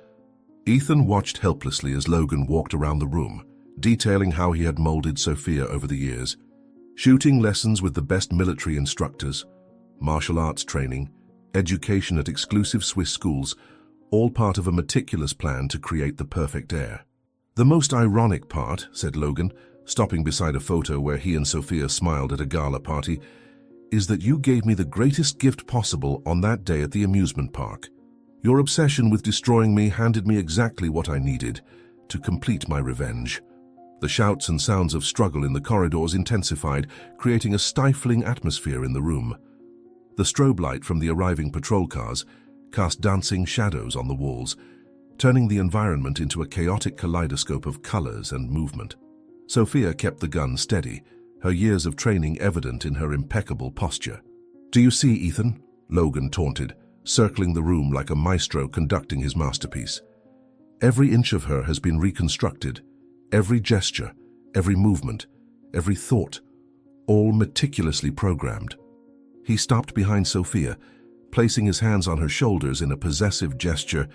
S1: Ethan watched helplessly as Logan walked around the room, detailing how he had molded Sophia over the years. Shooting lessons with the best military instructors, martial arts training, education at exclusive Swiss schools, all part of a meticulous plan to create the perfect heir. "The most ironic part," said Logan, stopping beside a photo where he and Sophia smiled at a gala party, "is that you gave me the greatest gift possible on that day at the amusement park. Your obsession with destroying me handed me exactly what I needed to complete my revenge." The shouts and sounds of struggle in the corridors intensified, creating a stifling atmosphere in the room. The strobe light from the arriving patrol cars cast dancing shadows on the walls, turning the environment into a chaotic kaleidoscope of colors and movement. Sophia kept the gun steady, her years of training evident in her impeccable posture. "Do you see, Ethan?" Logan taunted, circling the room like a maestro conducting his masterpiece. "Every inch of her has been reconstructed, every gesture, every movement, every thought, all meticulously programmed." He stopped behind Sophia, placing his hands on her shoulders in a possessive gesture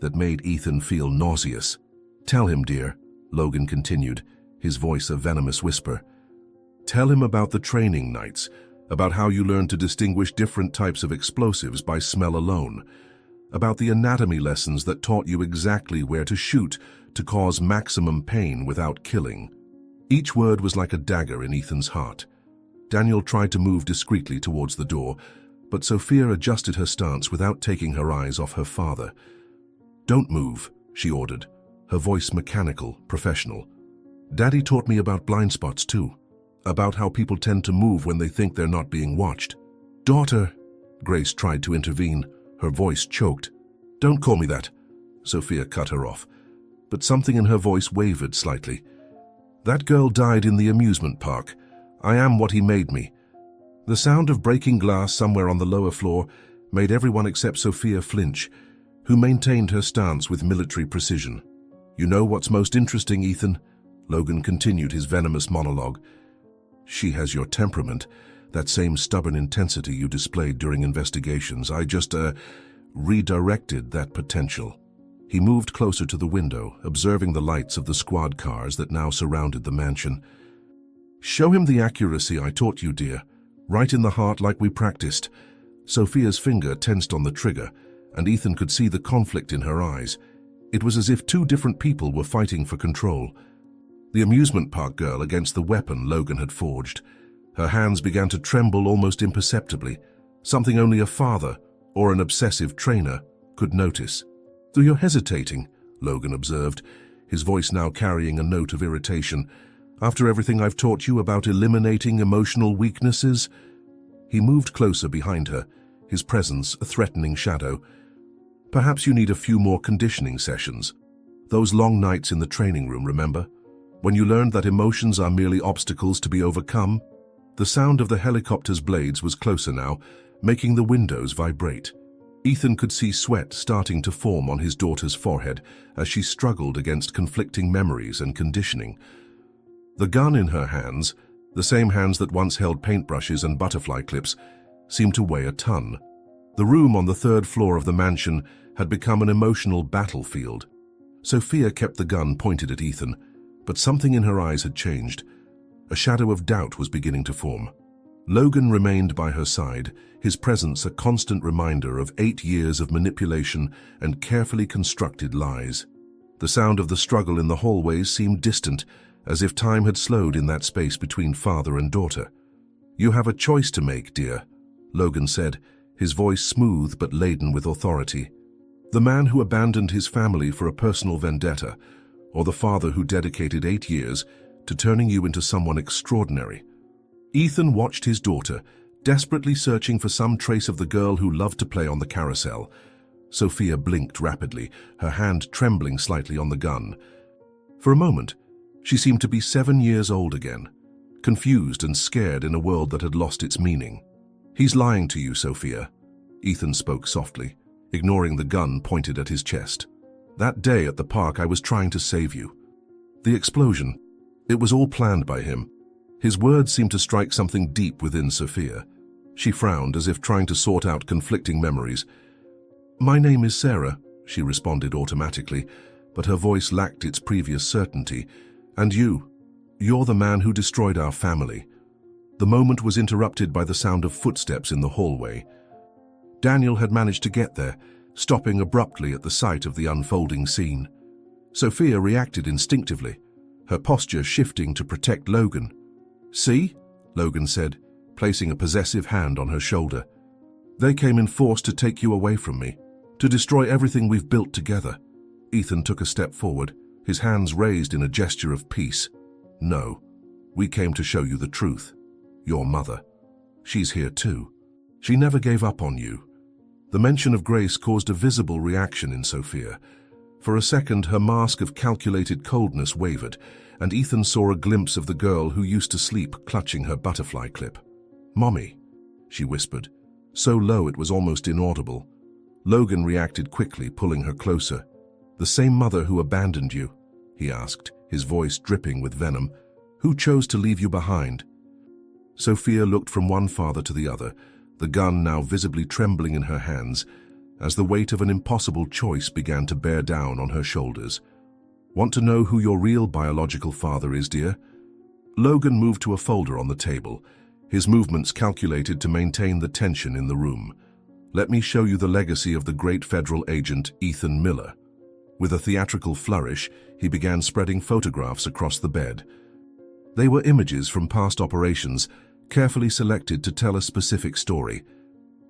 S1: that made Ethan feel nauseous. "Tell him, dear," Logan continued, his voice a venomous whisper. "Tell him about the training nights, about how you learned to distinguish different types of explosives by smell alone, about the anatomy lessons that taught you exactly where to shoot to cause maximum pain without killing." Each word was like a dagger in Ethan's heart. Daniel tried to move discreetly towards the door, but Sophia adjusted her stance without taking her eyes off her father. "Don't move," she ordered, her voice mechanical, professional. "Daddy taught me about blind spots too, about how people tend to move when they think they're not being watched." "Daughter," Grace tried to intervene, her voice choked. "Don't call me that," Sophia cut her off, but something in her voice wavered slightly. "That girl died in the amusement park. I am what he made me." The sound of breaking glass somewhere on the lower floor made everyone except Sophia flinch, who maintained her stance with military precision. "You know what's most interesting, Ethan?" Logan continued his venomous monologue. "She has your temperament, that same stubborn intensity you displayed during investigations. I just, redirected that potential." He moved closer to the window, observing the lights of the squad cars that now surrounded the mansion. "Show him the accuracy I taught you, dear. Right in the heart like we practiced." Sophia's finger tensed on the trigger, and Ethan could see the conflict in her eyes. It was as if 2 different people were fighting for control. The amusement park girl against the weapon Logan had forged. Her hands began to tremble almost imperceptibly, something only a father or an obsessive trainer could notice. "So you're hesitating," Logan observed, his voice now carrying a note of irritation. "After everything I've taught you about eliminating emotional weaknesses?" He moved closer behind her, his presence a threatening shadow. Perhaps you need a few more conditioning sessions. Those long nights in the training room, remember? When you learned that emotions are merely obstacles to be overcome? The sound of the helicopter's blades was closer now, making the windows vibrate. Ethan could see sweat starting to form on his daughter's forehead as she struggled against conflicting memories and conditioning. The gun in her hands, the same hands that once held paintbrushes and butterfly clips, seemed to weigh a ton. The room on the third floor of the mansion had become an emotional battlefield. Sophia kept the gun pointed at Ethan, but something in her eyes had changed. A shadow of doubt was beginning to form. Logan remained by her side, his presence a constant reminder of 8 years of manipulation and carefully constructed lies. The sound of the struggle in the hallways seemed distant, as if time had slowed in that space between father and daughter. "You have a choice to make, dear," Logan said, his voice smooth but laden with authority. "The man who abandoned his family for a personal vendetta, or the father who dedicated 8 years to turning you into someone extraordinary." Ethan watched his daughter, desperately searching for some trace of the girl who loved to play on the carousel. Sophia blinked rapidly, her hand trembling slightly on the gun. For a moment, she seemed to be 7 years old again, confused and scared in a world that had lost its meaning. "He's lying to you, Sophia," Ethan spoke softly, ignoring the gun pointed at his chest. "That day at the park I was trying to save you. The explosion, it was all planned by him." His words seemed to strike something deep within Sophia. She frowned as if trying to sort out conflicting memories. "My name is Sarah," she responded automatically, but her voice lacked its previous certainty. "And you're the man who destroyed our family." The moment was interrupted by the sound of footsteps in the hallway. Daniel had managed to get there, stopping abruptly at the sight of the unfolding scene. Sophia reacted instinctively, her posture shifting to protect Logan. "See?" Logan said, placing a possessive hand on her shoulder. "They came in force to take you away from me, to destroy everything we've built together." Ethan took a step forward, his hands raised in a gesture of peace. "No, we came to show you the truth. Your mother. She's here too. She never gave up on you." The mention of Grace caused a visible reaction in Sophia. For a second, her mask of calculated coldness wavered, and Ethan saw a glimpse of the girl who used to sleep clutching her butterfly clip. "Mommy," she whispered, so low it was almost inaudible. Logan reacted quickly, pulling her closer. "The same mother who abandoned you?" he asked, his voice dripping with venom. "Who chose to leave you behind?" Sophia looked from one father to the other, the gun now visibly trembling in her hands, as the weight of an impossible choice began to bear down on her shoulders. "Want to know who your real biological father is, dear?" Logan moved to a folder on the table, his movements calculated to maintain the tension in the room. "Let me show you the legacy of the great federal agent Ethan Miller." With a theatrical flourish, he began spreading photographs across the bed. They were images from past operations, carefully selected to tell a specific story.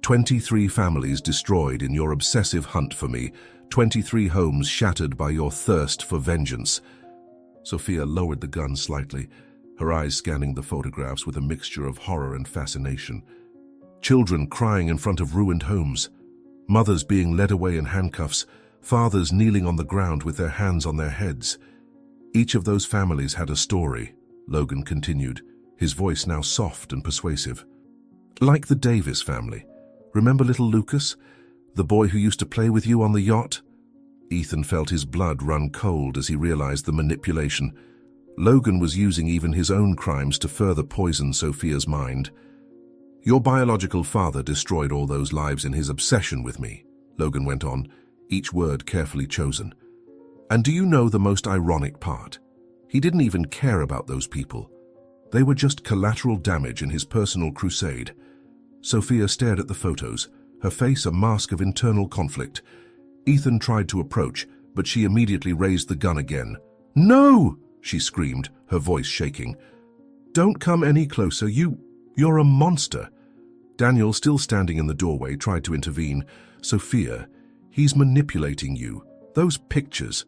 S1: 23 families destroyed in your obsessive hunt for me, 23 homes shattered by your thirst for vengeance. Sophia lowered the gun slightly, her eyes scanning the photographs with a mixture of horror and fascination. Children crying in front of ruined homes, mothers being led away in handcuffs, fathers kneeling on the ground with their hands on their heads. Each of those families had a story, Logan continued, his voice now soft and persuasive. "Like the Davis family. Remember little Lucas, the boy who used to play with you on the yacht?" Ethan felt his blood run cold as he realized the manipulation. Logan was using even his own crimes to further poison Sophia's mind. "Your biological father destroyed all those lives in his obsession with me," Logan went on, each word carefully chosen. "And do you know the most ironic part? He didn't even care about those people. They were just collateral damage in his personal crusade." Sophia stared at the photos, her face a mask of internal conflict. Ethan tried to approach, but she immediately raised the gun again. "No!" she screamed, her voice shaking. "Don't come any closer. You're a monster." Daniel, still standing in the doorway, tried to intervene. "Sophia, he's manipulating you. Those pictures."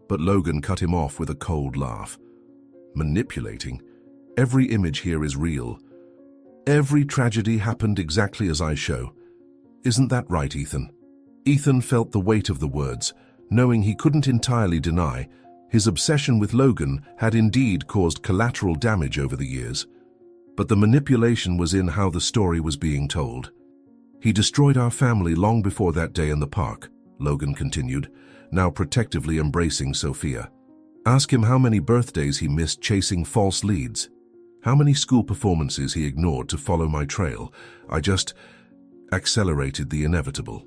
S1: But Logan cut him off with a cold laugh. "Manipulating? Every image here is real. Every tragedy happened exactly as I show. Isn't that right, Ethan?" Ethan felt the weight of the words, knowing he couldn't entirely deny his obsession with Logan had indeed caused collateral damage over the years. But the manipulation was in how the story was being told. "He destroyed our family long before that day in the park," Logan continued, now protectively embracing Sophia. "Ask him how many birthdays he missed chasing false leads. How many school performances he ignored to follow my trail. I just accelerated the inevitable."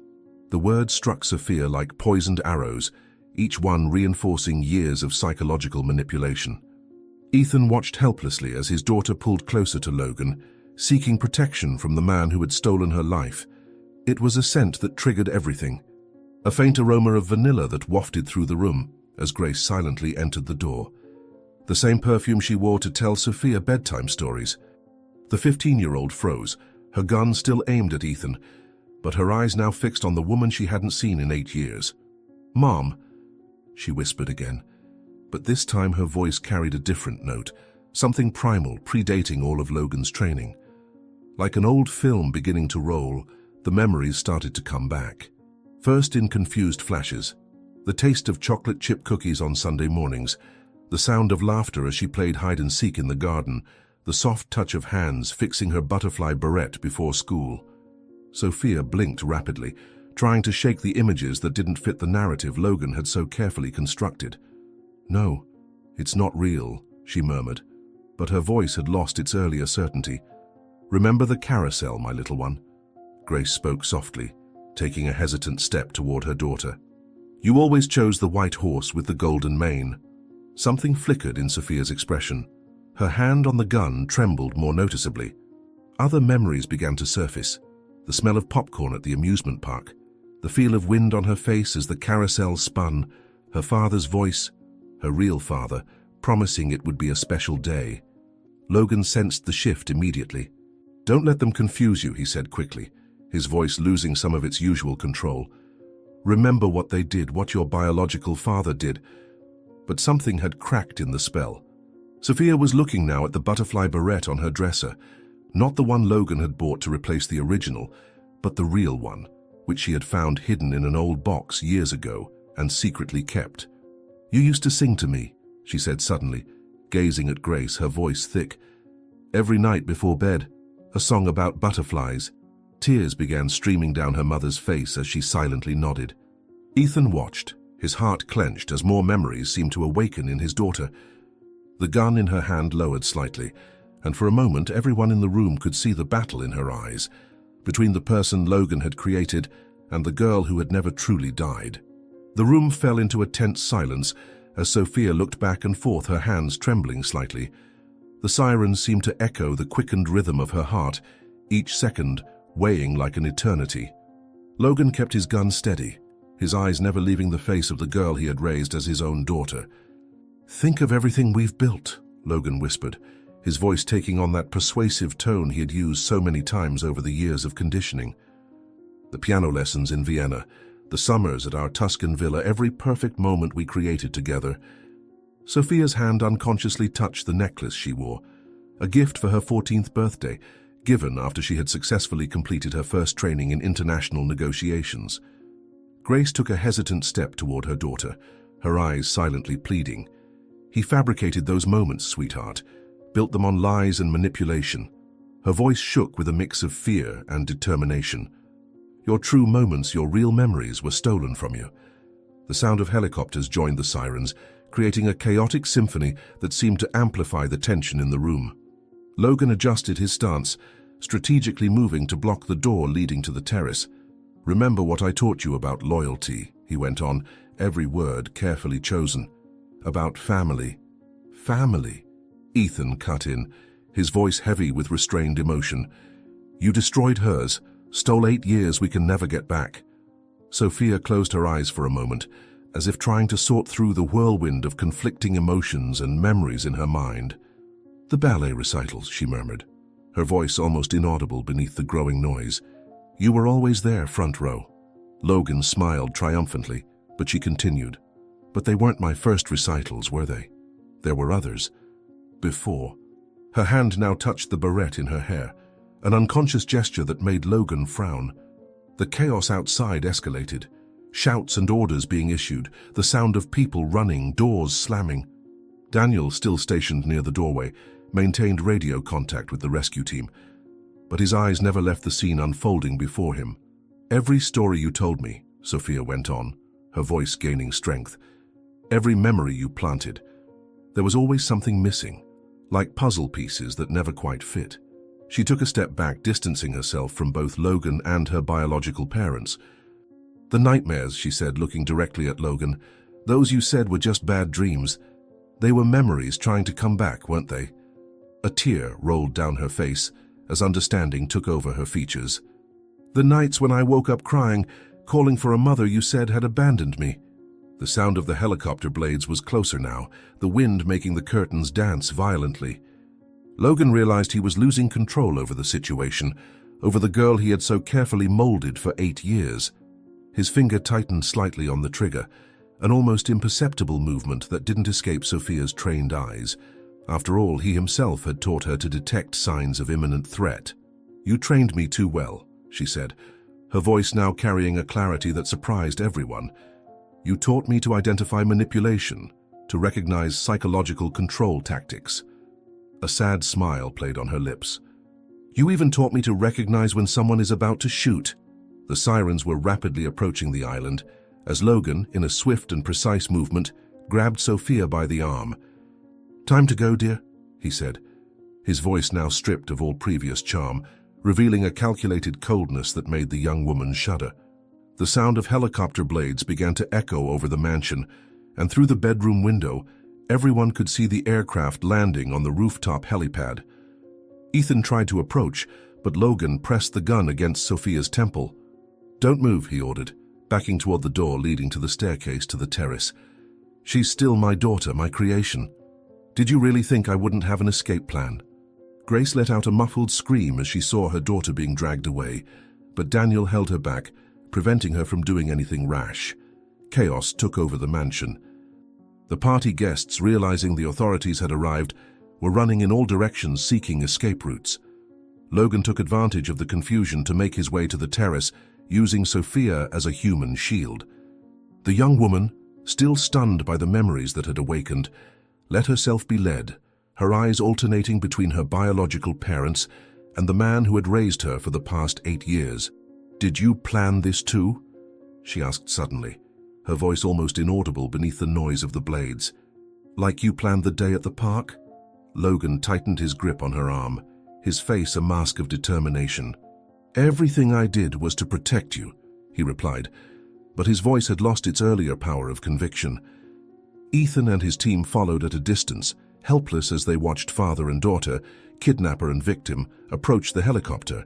S1: The words struck Sophia like poisoned arrows, each one reinforcing years of psychological manipulation. Ethan watched helplessly as his daughter pulled closer to Logan, seeking protection from the man who had stolen her life. It was a scent that triggered everything, a faint aroma of vanilla that wafted through the room as Grace silently entered the door. The same perfume she wore to tell Sophia bedtime stories. The 15-year-old froze, her gun still aimed at Ethan, but her eyes now fixed on the woman she hadn't seen in 8 years. "Mom," she whispered again, but this time her voice carried a different note, something primal, predating all of Logan's training. Like an old film beginning to roll, the memories started to come back. First in confused flashes, the taste of chocolate chip cookies on Sunday mornings, the sound of laughter as she played hide-and-seek in the garden, the soft touch of hands fixing her butterfly barrette before school. Sophia blinked rapidly, trying to shake the images that didn't fit the narrative Logan had so carefully constructed. "No, it's not real," she murmured, but her voice had lost its earlier certainty. "Remember the carousel, my little one?" Grace spoke softly, taking a hesitant step toward her daughter. "You always chose the white horse with the golden mane." Something flickered in Sophia's expression. Her hand on the gun trembled more noticeably. Other memories began to surface. The smell of popcorn at the amusement park, the feel of wind on her face as the carousel spun, her father's voice, her real father, promising it would be a special day. Logan sensed the shift immediately. "Don't let them confuse you," he said quickly, his voice losing some of its usual control. "Remember what they did, what your biological father did." But something had cracked in the spell. Sophia was looking now at the butterfly barrette on her dresser, not the one Logan had bought to replace the original, but the real one, which she had found hidden in an old box years ago and secretly kept. "You used to sing to me," she said suddenly, gazing at Grace, her voice thick. "Every night before bed, a song about butterflies." Tears began streaming down her mother's face as she silently nodded. Ethan watched, his heart clenched as more memories seemed to awaken in his daughter. The gun in her hand lowered slightly, and for a moment everyone in the room could see the battle in her eyes, between the person Logan had created and the girl who had never truly died. The room fell into a tense silence as Sophia looked back and forth, her hands trembling slightly. The sirens seemed to echo the quickened rhythm of her heart, each second weighing like an eternity. Logan kept his gun steady, his eyes never leaving the face of the girl he had raised as his own daughter. "Think of everything we've built," Logan whispered, his voice taking on that persuasive tone he had used so many times over the years of conditioning. The piano lessons in Vienna, the summers at our Tuscan villa, every perfect moment we created together. Sophia's hand unconsciously touched the necklace she wore, a gift for her 14th birthday, given after she had successfully completed her first training in international negotiations. Grace took a hesitant step toward her daughter, her eyes silently pleading. "He fabricated those moments, sweetheart, built them on lies and manipulation." Her voice shook with a mix of fear and determination. "Your true moments, your real memories were stolen from you." The sound of helicopters joined the sirens, creating a chaotic symphony that seemed to amplify the tension in the room. Logan adjusted his stance, strategically moving to block the door leading to the terrace. "Remember what I taught you about loyalty," he went on, every word carefully chosen. "About family." "Family," Ethan cut in, his voice heavy with restrained emotion. "You destroyed hers, stole 8 years we can never get back." Sophia closed her eyes for a moment, as if trying to sort through the whirlwind of conflicting emotions and memories in her mind. "The ballet recitals," she murmured, her voice almost inaudible beneath the growing noise. "You were always there, front row." Logan smiled triumphantly, but she continued. "But they weren't my first recitals, were they? There were others. Before." Her hand now touched the barrette in her hair, an unconscious gesture that made Logan frown. The chaos outside escalated. Shouts and orders being issued, the sound of people running, doors slamming. Daniel, still stationed near the doorway, maintained radio contact with the rescue team, but his eyes never left the scene unfolding before him. "Every story you told me," Sophia went on, her voice gaining strength. "Every memory you planted. There was always something missing, like puzzle pieces that never quite fit." She took a step back, distancing herself from both Logan and her biological parents. "The nightmares," she said, looking directly at Logan, "those you said were just bad dreams. They were memories trying to come back, weren't they?" A tear rolled down her face as understanding took over her features. "The nights when I woke up crying, calling for a mother you said had abandoned me." The sound of the helicopter blades was closer now, the wind making the curtains dance violently. Logan realized he was losing control over the situation, over the girl he had so carefully molded for 8 years. His finger tightened slightly on the trigger, an almost imperceptible movement that didn't escape Sophia's trained eyes. After all, he himself had taught her to detect signs of imminent threat. "You trained me too well," she said, her voice now carrying a clarity that surprised everyone. "You taught me to identify manipulation, to recognize psychological control tactics." A sad smile played on her lips. "You even taught me to recognize when someone is about to shoot." The sirens were rapidly approaching the island, as Logan, in a swift and precise movement, grabbed Sophia by the arm. "Time to go, dear," he said, his voice now stripped of all previous charm, revealing a calculated coldness that made the young woman shudder. The sound of helicopter blades began to echo over the mansion, and through the bedroom window, everyone could see the aircraft landing on the rooftop helipad. Ethan tried to approach, but Logan pressed the gun against Sophia's temple. "Don't move," he ordered, backing toward the door leading to the staircase to the terrace. "She's still my daughter, my creation. Did you really think I wouldn't have an escape plan?" Grace let out a muffled scream as she saw her daughter being dragged away, but Daniel held her back, preventing her from doing anything rash. Chaos took over the mansion. The party guests, realizing the authorities had arrived, were running in all directions seeking escape routes. Logan took advantage of the confusion to make his way to the terrace, using Sophia as a human shield. The young woman, still stunned by the memories that had awakened, let herself be led, her eyes alternating between her biological parents and the man who had raised her for the past 8 years. "Did you plan this too?" she asked suddenly, her voice almost inaudible beneath the noise of the blades. "Like you planned the day at the park?" Logan tightened his grip on her arm, his face a mask of determination. "Everything I did was to protect you," he replied, but his voice had lost its earlier power of conviction. Ethan and his team followed at a distance, helpless as they watched father and daughter, kidnapper and victim, approach the helicopter.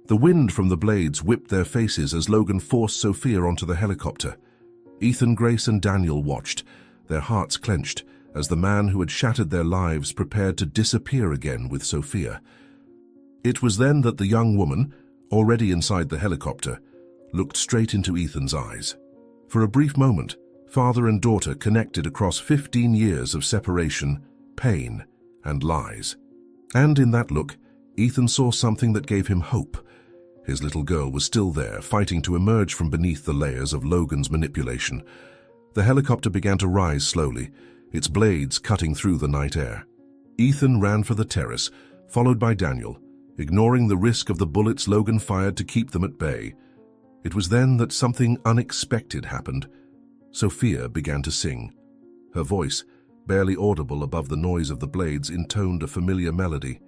S1: The wind from the blades whipped their faces as Logan forced Sophia onto the helicopter. Ethan, Grace, and Daniel watched, their hearts clenched, as the man who had shattered their lives prepared to disappear again with Sophia. It was then that the young woman, already inside the helicopter, looked straight into Ethan's eyes. For a brief moment, father and daughter connected across 15 years of separation, pain, and lies. And in that look, Ethan saw something that gave him hope. His little girl was still there, fighting to emerge from beneath the layers of Logan's manipulation. The helicopter began to rise slowly, its blades cutting through the night air. Ethan ran for the terrace, followed by Daniel, ignoring the risk of the bullets Logan fired to keep them at bay. It was then that something unexpected happened. Sophia began to sing. Her voice, barely audible above the noise of the blades, intoned a familiar melody,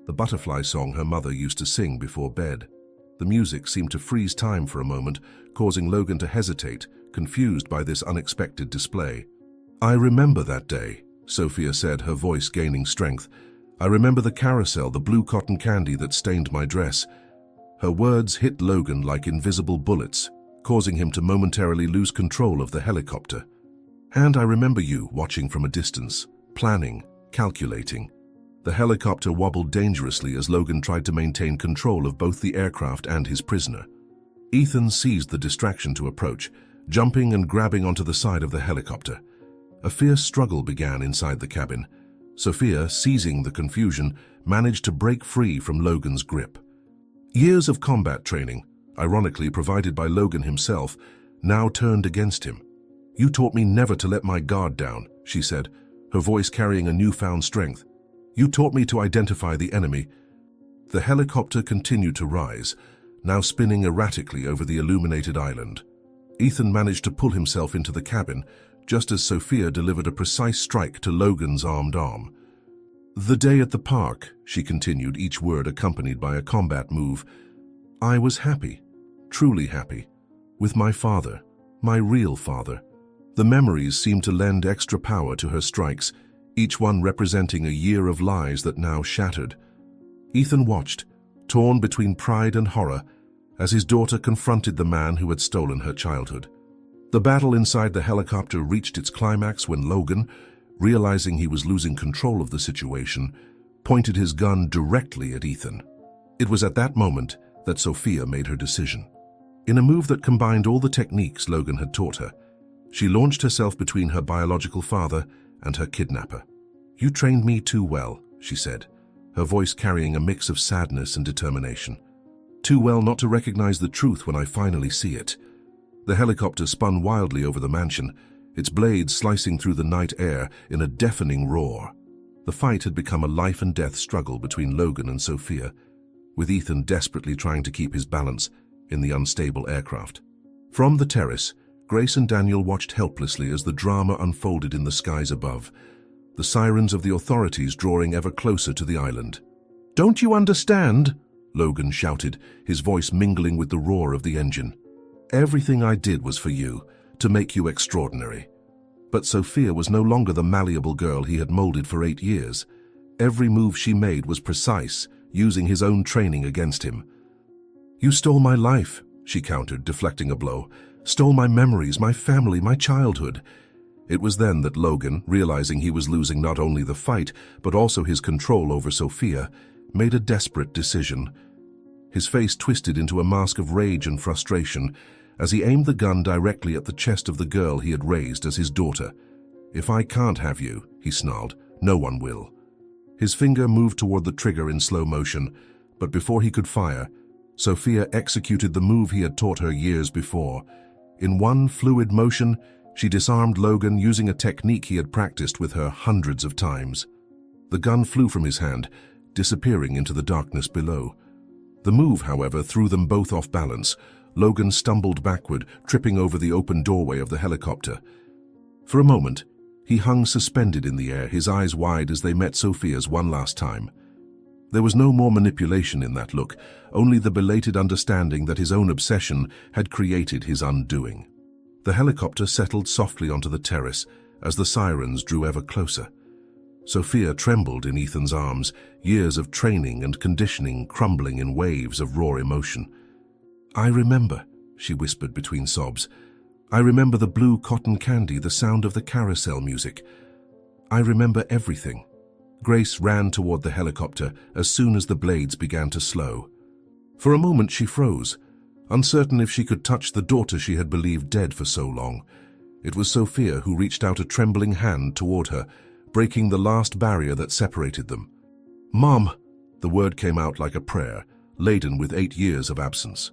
S1: the butterfly song her mother used to sing before bed. The music seemed to freeze time for a moment, causing Logan to hesitate, confused by this unexpected display. "I remember that day," Sophia said, her voice gaining strength. "I remember the carousel, the blue cotton candy that stained my dress." Her words hit Logan like invisible bullets, causing him to momentarily lose control of the helicopter. "And I remember you watching from a distance, planning, calculating." The helicopter wobbled dangerously as Logan tried to maintain control of both the aircraft and his prisoner. Ethan seized the distraction to approach, jumping and grabbing onto the side of the helicopter. A fierce struggle began inside the cabin. Sophia, seizing the confusion, managed to break free from Logan's grip. Years of combat training, ironically provided by Logan himself, now turned against him. "You taught me never to let my guard down," she said, her voice carrying a newfound strength. "You taught me to identify the enemy." The helicopter continued to rise, now spinning erratically over the illuminated island. Ethan managed to pull himself into the cabin, just as Sophia delivered a precise strike to Logan's armed arm. "The day at the park," she continued, each word accompanied by a combat move. "I was happy, truly happy, with my father, my real father." The memories seemed to lend extra power to her strikes, each one representing a year of lies that now shattered. Ethan watched, torn between pride and horror, as his daughter confronted the man who had stolen her childhood. The battle inside the helicopter reached its climax when Logan, realizing he was losing control of the situation, pointed his gun directly at Ethan. It was at that moment that Sophia made her decision. In a move that combined all the techniques Logan had taught her, she launched herself between her biological father and her kidnapper. "You trained me too well," she said, her voice carrying a mix of sadness and determination. "Too well not to recognize the truth when I finally see it." The helicopter spun wildly over the mansion, its blades slicing through the night air in a deafening roar. The fight had become a life-and-death struggle between Logan and Sophia, with Ethan desperately trying to keep his balance in the unstable aircraft. From the terrace, Grace and Daniel watched helplessly as the drama unfolded in the skies above, the sirens of the authorities drawing ever closer to the island. "Don't you understand?" Logan shouted, his voice mingling with the roar of the engine. "Everything I did was for you, to make you extraordinary." But Sophia was no longer the malleable girl he had molded for 8 years. Every move she made was precise, using his own training against him. "You stole my life," she countered, deflecting a blow. "Stole my memories, my family, my childhood." It was then that Logan, realizing he was losing not only the fight, but also his control over Sophia, made a desperate decision. His face twisted into a mask of rage and frustration as he aimed the gun directly at the chest of the girl he had raised as his daughter. "If I can't have you," he snarled, "no one will." His finger moved toward the trigger in slow motion, but before he could fire, Sophia executed the move he had taught her years before. In one fluid motion, she disarmed Logan using a technique he had practiced with her hundreds of times. The gun flew from his hand, disappearing into the darkness below. The move, however, threw them both off balance. Logan stumbled backward, tripping over the open doorway of the helicopter. For a moment, he hung suspended in the air, his eyes wide as they met Sophia's one last time. There was no more manipulation in that look, only the belated understanding that his own obsession had created his undoing. The helicopter settled softly onto the terrace as the sirens drew ever closer. Sophia trembled in Ethan's arms, years of training and conditioning crumbling in waves of raw emotion. "I remember," she whispered between sobs. "I remember the blue cotton candy, the sound of the carousel music. I remember everything." Grace ran toward the helicopter as soon as the blades began to slow. For a moment she froze, uncertain if she could touch the daughter she had believed dead for so long. It was Sophia who reached out a trembling hand toward her, breaking the last barrier that separated them. "Mom!" The word came out like a prayer, laden with 8 years of absence.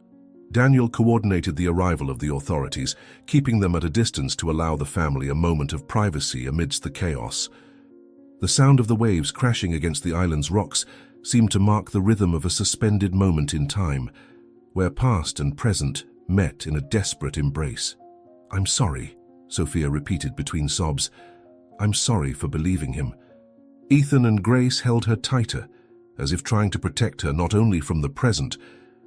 S1: Daniel coordinated the arrival of the authorities, keeping them at a distance to allow the family a moment of privacy amidst the chaos. The sound of the waves crashing against the island's rocks seemed to mark the rhythm of a suspended moment in time, where past and present met in a desperate embrace. "I'm sorry," Sophia repeated between sobs. "I'm sorry for believing him." Ethan and Grace held her tighter, as if trying to protect her not only from the present,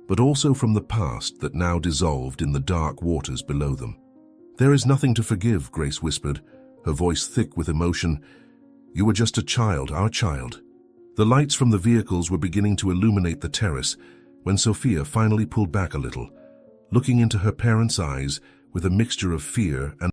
S1: but also from the past that now dissolved in the dark waters below them. "There is nothing to forgive," Grace whispered, her voice thick with emotion. "You were just a child, our child." The lights from the vehicles were beginning to illuminate the terrace when Sophia finally pulled back a little, looking into her parents' eyes with a mixture of fear and